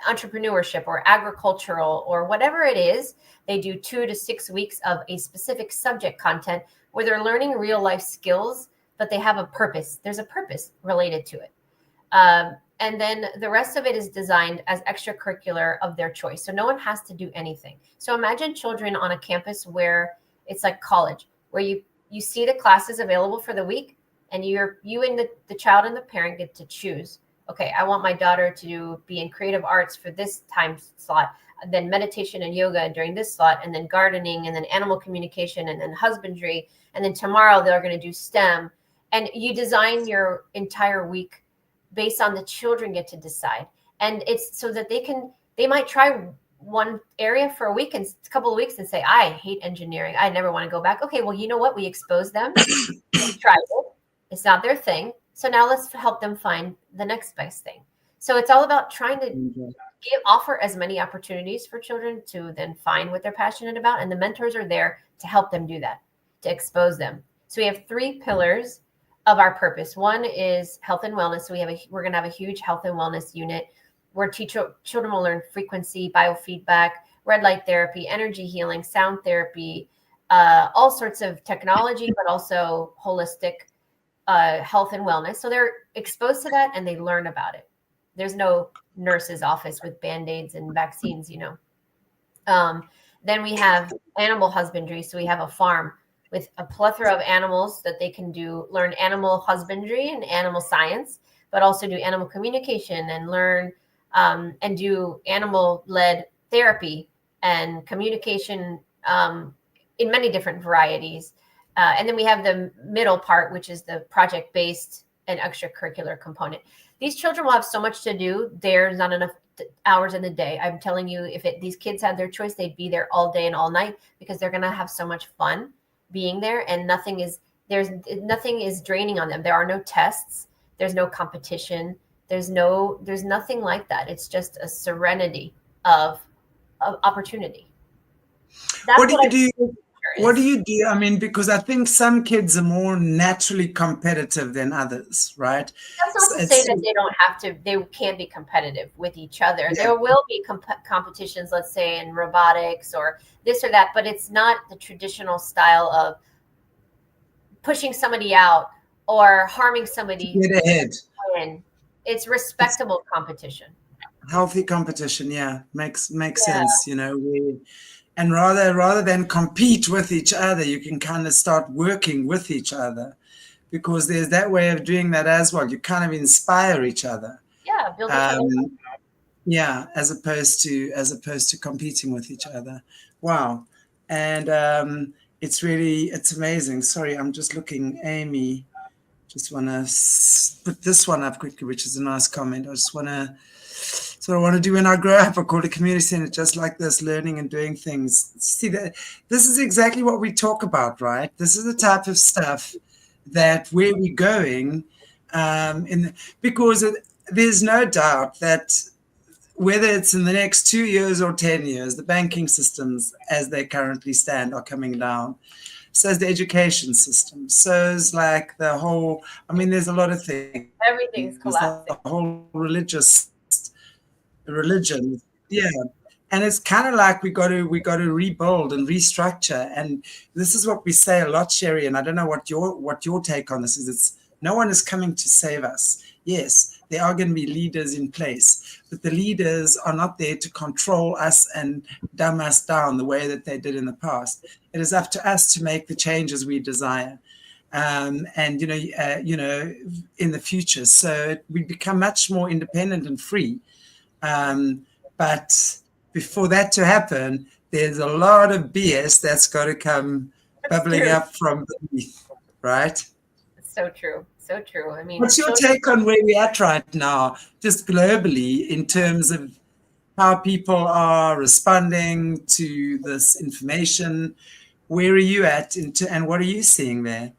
entrepreneurship or agricultural or whatever it is. They do 2 to 6 weeks of a specific subject content where they're learning real life skills, but they have a purpose. There's a purpose related to it. And then the rest of it is designed as extracurricular of their choice. So no one has to do anything. So imagine children on a campus where it's like college, where you see the classes available for the week, and you and the child and the parent get to choose. Okay, I want my daughter to be in creative arts for this time slot, then meditation and yoga during this slot, and then gardening, and then animal communication, and then husbandry, and then tomorrow they're going to do STEM. And you design your entire week based on the children get to decide. And it's so that they might try one area for a week and a couple of weeks and say, I hate engineering. I never want to go back. Okay, well, you know what? We expose them. They tried it. It's not their thing. So now let's help them find the next best thing. So it's all about trying to offer as many opportunities for children to then find what they're passionate about. And the mentors are there to help them do that, to expose them. So we have 3 pillars of our purpose. One is health and wellness. So we're going to have a huge health and wellness unit where children will learn frequency, biofeedback, red light therapy, energy healing, sound therapy, all sorts of technology, but also holistic health and wellness. So they're exposed to that and they learn about it. There's no nurse's office with Band-Aids and vaccines, you know. Then we have animal husbandry. So we have a farm with a plethora of animals that they can learn animal husbandry and animal science, but also do animal communication and learn and do animal-led therapy and communication in many different varieties. And then we have the middle part, which is the project-based and extracurricular component. These children will have so much to do. There's not enough hours in the day. I'm telling you, if these kids had their choice, they'd be there all day and all night because they're going to have so much fun being there, and nothing is draining on them. There are no tests. There's no competition. There's nothing like that. It's just a serenity of opportunity. That's what do you do? What do you do? I mean, because I think some kids are more naturally competitive than others, right? That's not to say that they can't be competitive with each other. Yeah. There will be competitions, let's say in robotics or this or that, but it's not the traditional style of pushing somebody out or harming somebody. Get ahead. It's respectable competition. Healthy competition, yeah, makes sense. You know, and rather than compete with each other, you can kind of start working with each other, because there's that way of doing that as well. You kind of inspire each other. Yeah, build yeah, as opposed to competing with each other. Wow. And it's amazing. Sorry, I'm just looking, Amy. Just want to put this one up quickly, which is a nice comment. I want to do when I grow up. I call it a community center, just like this, learning and doing things. See, that this is exactly what we talk about, right? This is the type of stuff that where we're going, because there's no doubt that whether it's in the next 2 years or 10 years, the banking systems as they currently stand are coming down. So is the education system. So is like the whole, I mean, there's a lot of things. Everything's collapsing. The whole religion. Yeah. And it's kind of like we got to rebuild and restructure. And this is what we say a lot, Sherri, and I don't know what your take on this is. It's no one is coming to save us. Yes, there are going to be leaders in place, but the leaders are not there to control us and dumb us down the way that they did in the past. It is up to us to make the changes we desire, and in the future. So we become much more independent and free. But before that to happen, there's a lot of BS that's got to come bubbling up from beneath, right? It's so true. So true. I mean, what's your take on where we're at right now, just globally, in terms of how people are responding to this information? Where are you at, and what are you seeing there?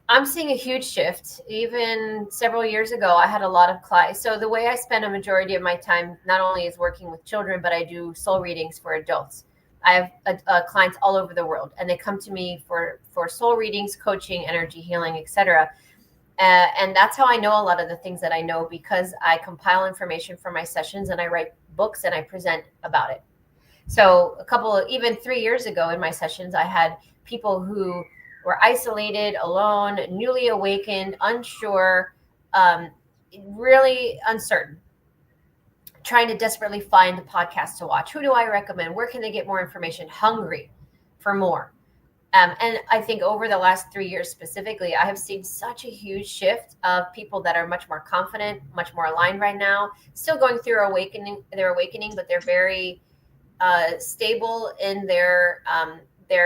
I'm seeing a huge shift. Even several years ago, I had a lot of clients. So the way I spend a majority of my time not only is working with children, but I do soul readings for adults. I have clients all over the world, and they come to me for soul readings, coaching, energy healing, etc. And that's how I know a lot of the things that I know, because I compile information from my sessions and I write books and I present about it. So even 3 years ago in my sessions, I had people who were isolated, alone, newly awakened, unsure, really uncertain, trying to desperately find a podcast to watch. Who do I recommend? Where can they get more information? Hungry for more. And I think over the last 3 years specifically, I have seen such a huge shift of people that are much more confident, much more aligned right now, still going through their awakening, but they're very stable in their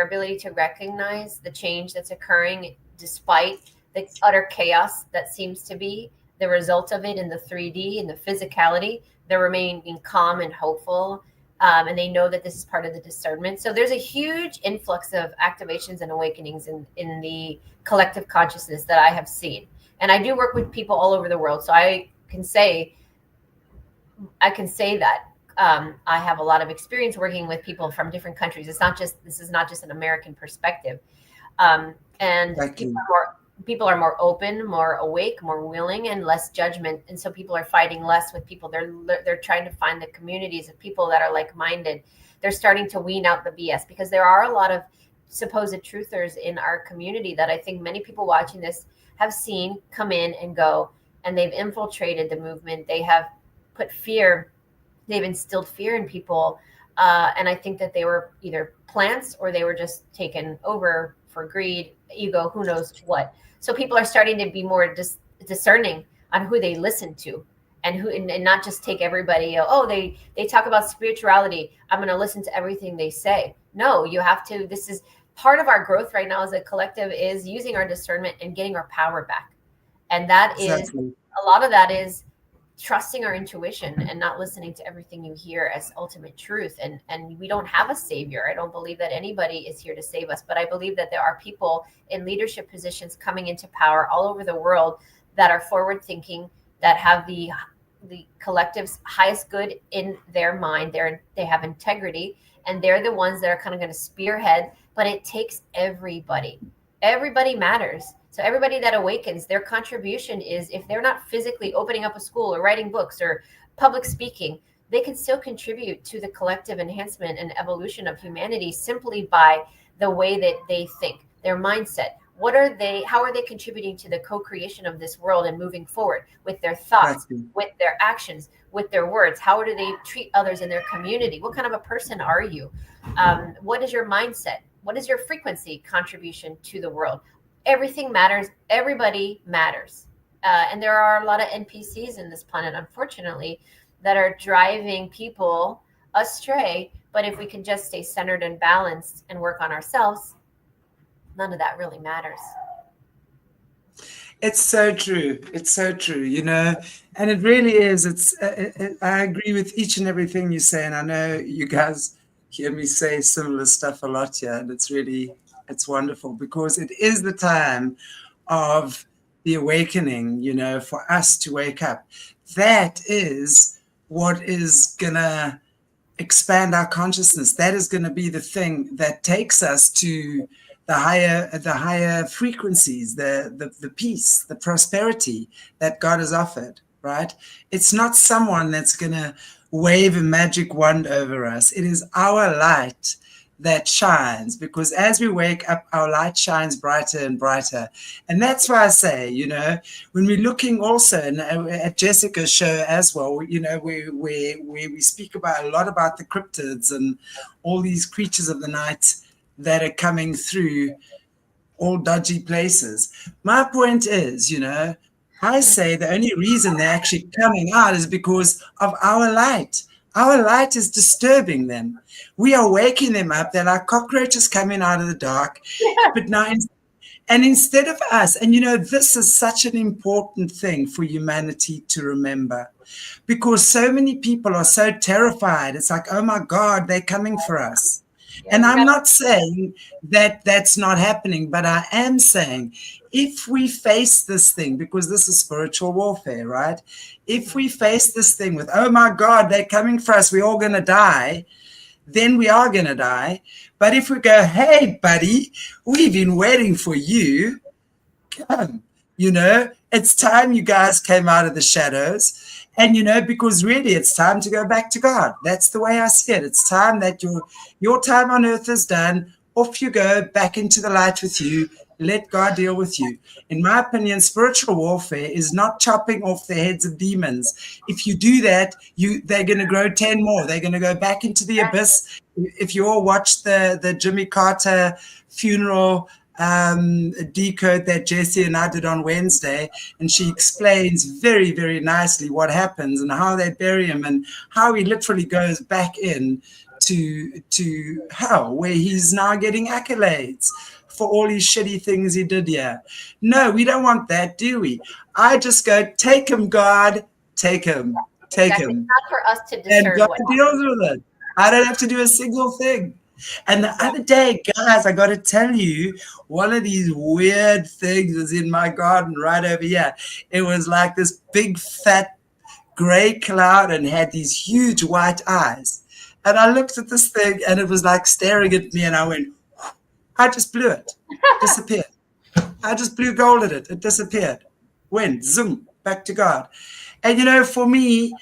ability to recognize the change that's occurring despite the utter chaos that seems to be the result of it in the 3D and the physicality. They're remaining calm and hopeful. And they know that this is part of the discernment. So there's a huge influx of activations and awakenings in the collective consciousness that I have seen. And I do work with people all over the world. So I can say that I have a lot of experience working with people from different countries. This is not just an American perspective. And people are more open, more awake, more willing, and less judgment. And so people are fighting less with people. They're trying to find the communities of people that are like-minded. They're starting to wean out the BS, because there are a lot of supposed truthers in our community that I think many people watching this have seen come in and go, and they've infiltrated the movement. They have put fear, they've instilled fear in people. And I think that they were either plants or they were just taken over for greed, ego, who knows what. So people are starting to be more discerning on who they listen to, and not just take everybody. They talk about spirituality, I'm going to listen to everything they say. No, you have to. This is part of our growth right now as a collective, is using our discernment and getting our power back. And that exactly. A lot of that is trusting our intuition and not listening to everything you hear as ultimate truth. And we don't have a savior. I don't believe that anybody is here to save us, but I believe that there are people in leadership positions coming into power all over the world that are forward thinking, that have the collective's highest good in their mind. They have integrity, and they're the ones that are kind of going to spearhead, but it takes everybody. Everybody matters. So everybody that awakens, their contribution is, if they're not physically opening up a school or writing books or public speaking, they can still contribute to the collective enhancement and evolution of humanity simply by the way that they think, their mindset. How are they contributing to the co-creation of this world and moving forward with their thoughts, with their actions, with their words? How do they treat others in their community? What kind of a person are you? What is your mindset? What is your frequency contribution to the world? Everything matters. Everybody matters. And there are a lot of NPCs in this planet, unfortunately, that are driving people astray. But if we can just stay centered and balanced and work on ourselves, none of that really matters. It's so true. It's so true, and it really is. I agree with each and everything you say. And I know you guys hear me say similar stuff a lot here. And it's wonderful, because it is the time of the awakening, for us to wake up. That is what is going to expand our consciousness. That is going to be the thing that takes us to the higher frequencies, the peace, the prosperity that God has offered, right? It's not someone that's going to wave a magic wand over us. It is our light that shines, because as we wake up, our light shines brighter and brighter. And that's why I say, when we're looking also at Jessica's show as well, where we speak about a lot about the cryptids and all these creatures of the night that are coming through all dodgy places. My point is, I say the only reason they're actually coming out is because of our light. Our light is disturbing them. We are waking them up. They're like cockroaches coming out of the dark. But now, and instead of us, and this is such an important thing for humanity to remember, because so many people are so terrified. It's like, oh my God, they're coming for us. And I'm not saying that that's not happening, but I am saying, if we face this thing, because this is spiritual warfare, right? If we face this thing with, oh my God, they're coming for us, we're all going to die, then we are going to die. But if we go, hey, buddy, we've been waiting for you, come, it's time you guys came out of the shadows. And, because really it's time to go back to God. That's the way I see it. It's time that your time on earth is done. Off you go, back into the light with you. Let God deal with you. In my opinion, spiritual warfare is not chopping off the heads of demons. If you do that, they're going to grow 10 more. They're going to go back into the abyss. If you all watched the Jimmy Carter funeral decode that Jessie and I did on Wednesday, and she explains very, very nicely what happens and how they bury him and how he literally goes back in to hell, where he's now getting accolades for all these shitty things he did here. No, we don't want that, do we? I just go, take him, God, take him, take him. It's not for us to discern and God deals with it. I don't have to do a single thing. And the other day, guys, I got to tell you, one of these weird things was in my garden right over here. It was like this big, fat, gray cloud and had these huge white eyes. And I looked at this thing and it was like staring at me, and I went, I just blew it. Disappeared. I just blew gold at it. It disappeared. Went, zoom, back to God. And, you know, for me,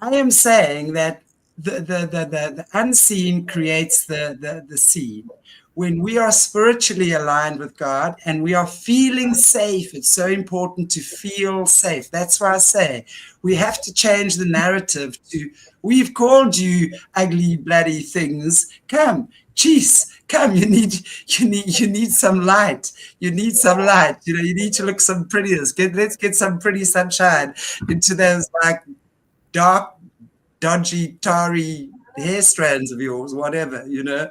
I am saying that the unseen creates the seen. When we are spiritually aligned with God and we are feeling safe, it's so important to feel safe. That's why I say we have to change the narrative to, we've called you ugly, bloody things. Come, jeez, come, you need some light. You need some light. You know, you need to look some prettiness. Let's get some pretty sunshine into those like dark, dodgy, tarry hair strands of yours, whatever, you know.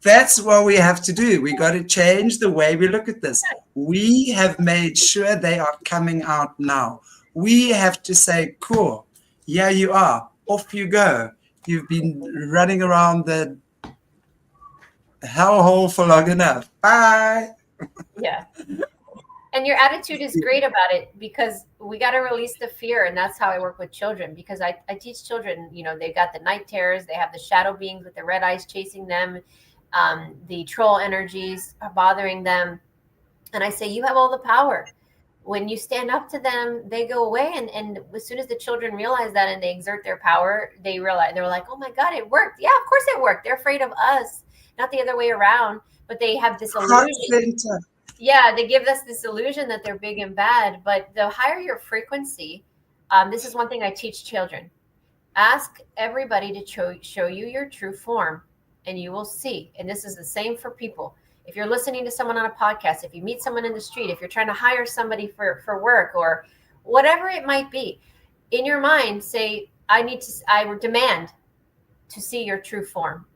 That's what we have to do. We got to change the way we look at this. We have made sure they are coming out now. We have to say, cool, yeah, you are. Off you go. You've been running around the hellhole for long enough. Bye. Yeah. And your attitude is great about it, because we got to release the fear. And that's how I work with children, because I teach children, you know, they've got the night terrors, they have the shadow beings with the red eyes chasing them. The troll energies are bothering them. And I say, you have all the power. When you stand up to them, they go away. And as soon as the children realize that and they exert their power, they realize, they're like, oh my God, it worked. Yeah, of course it worked. They're afraid of us, not the other way around. But they have this illusion. Yeah, they give us this illusion that they're big and bad. But the higher your frequency, this is one thing I teach children. Ask everybody to show you your true form, and you will see. And this is the same for people. If you're listening to someone on a podcast, if you meet someone in the street, if you're trying to hire somebody for work or whatever it might be, in your mind, say, I demand to see your true form.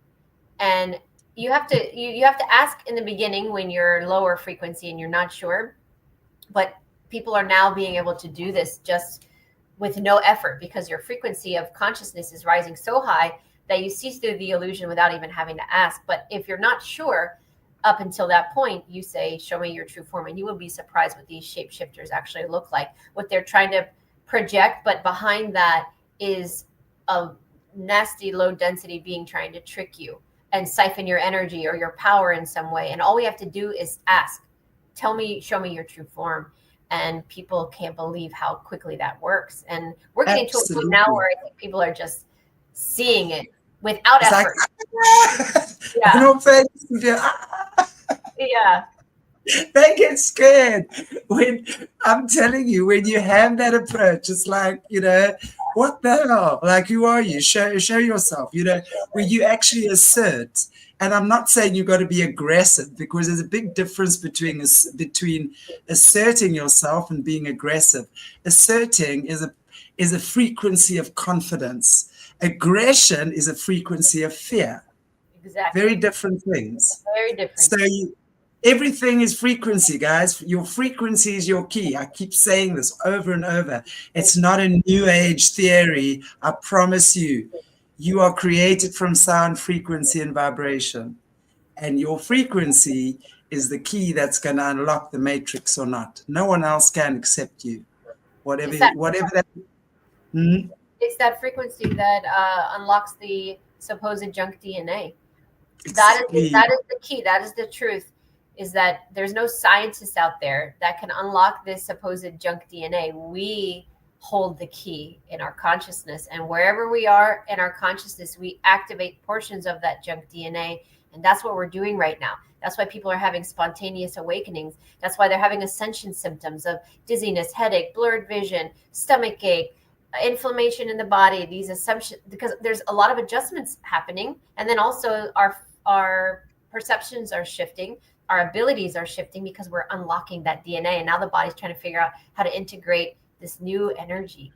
And you have to ask in the beginning when you're lower frequency and you're not sure. But people are now being able to do this just with no effort, because your frequency of consciousness is rising so high that you see through the illusion without even having to ask. But if you're not sure up until that point, you say, show me your true form, and you will be surprised what these shapeshifters actually look like, what they're trying to project. But behind that is a nasty low density being trying to trick you and siphon your energy or your power in some way. And all we have to do is ask, show me your true form. And people can't believe how quickly that works. And we're getting to a point now where I think people are just seeing it without effort. Yeah. They get scared. When I'm telling you, when you have that approach, it's like, you know, what the hell? Like, who are you? Show yourself, you know, where you actually assert. And I'm not saying you've got to be aggressive, because there's a big difference between asserting yourself and being aggressive. Asserting is a frequency of confidence. Aggression is a frequency of fear. Exactly. Very different things. Very different. So everything is frequency, guys. Your frequency is your key. I keep saying this over and over. It's not a new age theory. I promise you. You are created from sound, frequency, and vibration. And your frequency is the key that's going to unlock the matrix or not. No one else can except you. Whatever that. It's that frequency that unlocks the supposed junk DNA. Exactly. That is the key. That is the truth. Is that there's no scientist out there that can unlock this supposed junk DNA. We hold the key in our consciousness, and wherever we are in our consciousness, we activate portions of that junk DNA, And that's what we're doing right now. That's why people are having spontaneous awakenings. That's why they're having ascension symptoms of dizziness, headache, blurred vision, stomach ache, inflammation in the body. These assumptions, because there's a lot of adjustments happening, and then also our perceptions are shifting, our abilities are shifting because we're unlocking that DNA, and now the body's trying to figure out how to integrate this new energy.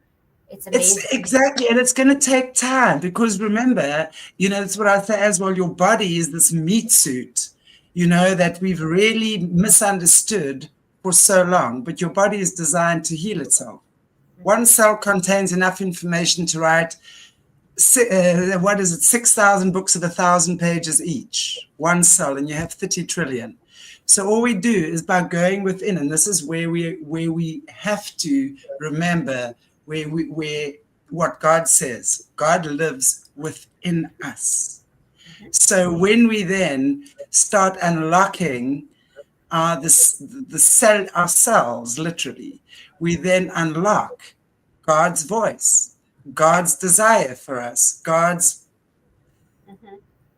It's amazing. It's exactly, and it's going to take time, because remember, that's what I say as well. Your body is this meat suit, that we've really misunderstood for so long, but your body is designed to heal itself. One cell contains enough information to write, 6,000 books of 1,000 pages each, one cell, and you have 30 trillion. So all we do is by going within, and this is where we have to remember where what God says. God lives within us. So when we then start unlocking our cells, literally, we then unlock God's voice, God's desire for us, God's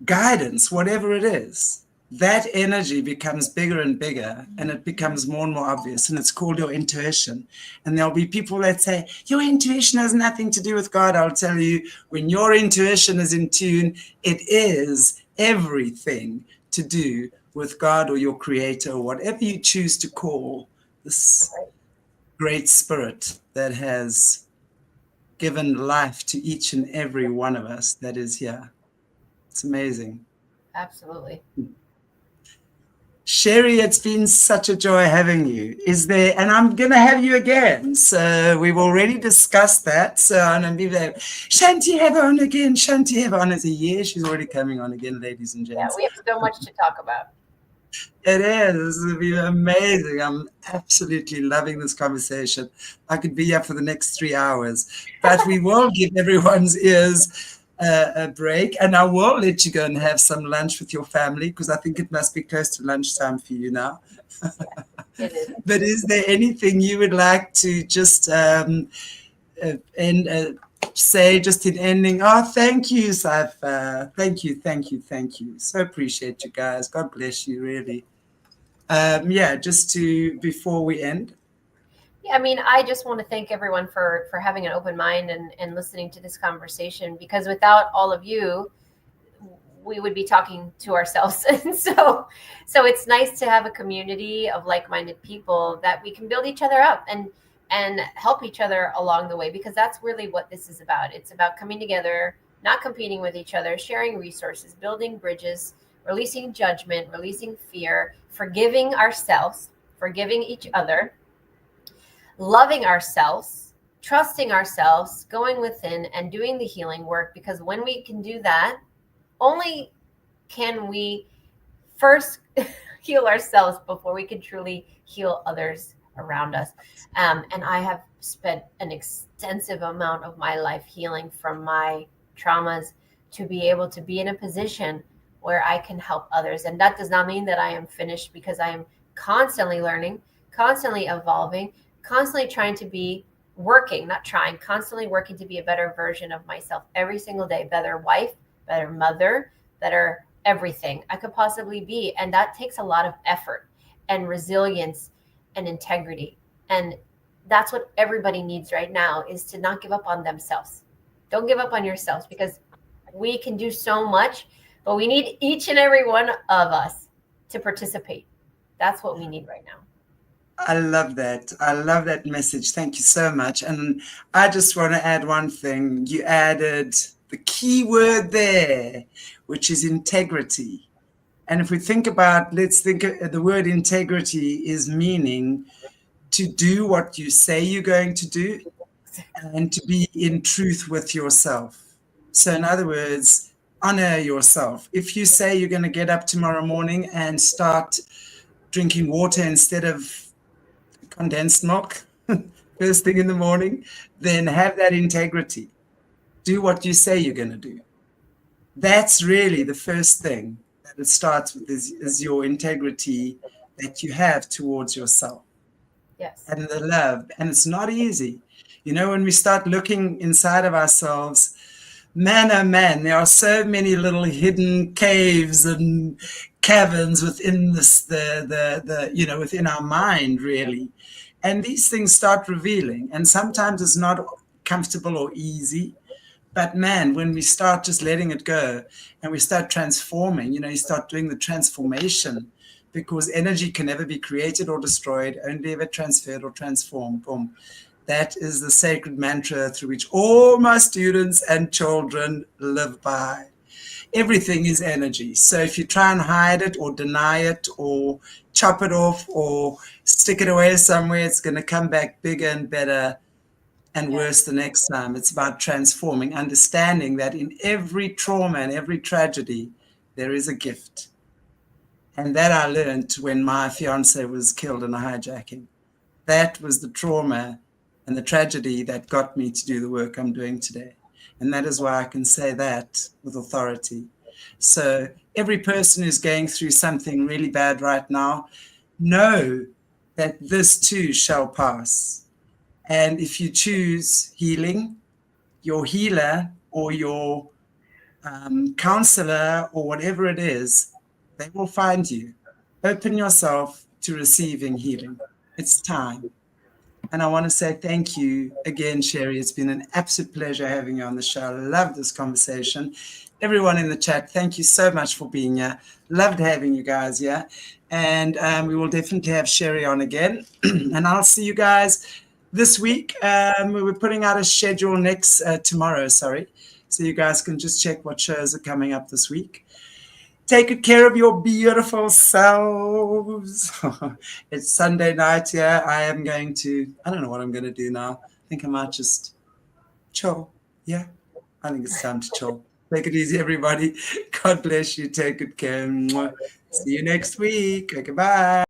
guidance, whatever it is. That energy becomes bigger and bigger, and it becomes more and more obvious, and it's called your intuition. And there'll be people that say, your intuition has nothing to do with God. I'll tell you, when your intuition is in tune, it is everything to do with God or your creator, or whatever you choose to call this great spirit that has given life to each and every one of us that is here. It's amazing. Absolutely. Sherri, it's been such a joy having you. And I'm going to have you again. So we've already discussed that. So I'm going to be there. Shanti, have her on again. Shanti, have her on. As a year, she's already coming on again, ladies and gents. Yeah, we have so much to talk about. It is. This will be amazing. I'm absolutely loving this conversation. I could be here for the next 3 hours, but we will give everyone's ears a break, and I will let you go and have some lunch with your family, because I think it must be close to lunchtime for you now. It is. But is there anything you would like to just say just in ending? Oh, thank you, Saifa. Thank you. So appreciate you guys. God bless you, really. Just before we end. Yeah, I mean, I just want to thank everyone for having an open mind and listening to this conversation, because without all of you, we would be talking to ourselves. And so it's nice to have a community of like-minded people that we can build each other up and help each other along the way, because that's really what this is about. It's about coming together, not competing with each other, sharing resources, building bridges, releasing judgment, releasing fear, forgiving ourselves, forgiving each other, loving ourselves, trusting ourselves, going within and doing the healing work. Because when we can do that, only can we first heal ourselves before we can truly heal others around us. And I have spent an extensive amount of my life healing from my traumas to be able to be in a position where I can help others. And that does not mean that I am finished, because I am constantly learning, constantly evolving, constantly trying to be constantly working to be a better version of myself every single day, better wife, better mother, better everything I could possibly be. And that takes a lot of effort and resilience and integrity. And that's what everybody needs right now, is to not give up on themselves. Don't give up on yourselves, because we can do so much, but we need each and every one of us to participate. That's what we need right now. I love that. I love that message. Thank you so much. And I just want to add one thing. You added the key word there, which is integrity. And if we think about, let's think the word integrity is meaning to do what you say you're going to do, and to be in truth with yourself. So in other words, honor yourself. If you say you're going to get up tomorrow morning and start drinking water instead of condensed milk first thing in the morning, then have that integrity. Do what you say you're going to do. That's really the first thing that it starts with, is your integrity that you have towards yourself. Yes. And the love. And it's not easy. When we start looking inside of ourselves, Man, oh man, there are so many little hidden caves and caverns within this, within our mind, really. And these things start revealing. And sometimes it's not comfortable or easy. But man, when we start just letting it go and we start transforming, you start doing the transformation, because energy can never be created or destroyed, only ever transferred or transformed. Boom. That is the sacred mantra through which all my students and children live by. Everything is energy. So if you try and hide it or deny it or chop it off or stick it away somewhere, it's going to come back bigger and better and worse the next time. It's about transforming, understanding that in every trauma and every tragedy, there is a gift. And that I learned when my fiance was killed in a hijacking. That was the trauma and the tragedy that got me to do the work I'm doing today. And that is why I can say that with authority. So every person who's going through something really bad right now, know that this too shall pass. And if you choose healing, your healer or your counselor or whatever it is, they will find you. Open yourself to receiving healing. It's time. And I want to say thank you again, Sherri. It's been an absolute pleasure having you on the show. I love this conversation. Everyone in the chat, thank you so much for being here. Loved having you guys here. And we will definitely have Sherri on again. And I'll see you guys this week. We're putting out a schedule tomorrow, so you guys can just check what shows are coming up this week. Take good care of your beautiful selves. It's Sunday night here. I don't know what I'm going to do now. I think I might just chill. Yeah, I think it's time to chill. Take it easy, everybody. God bless you. Take good care. See you next week. Okay, bye.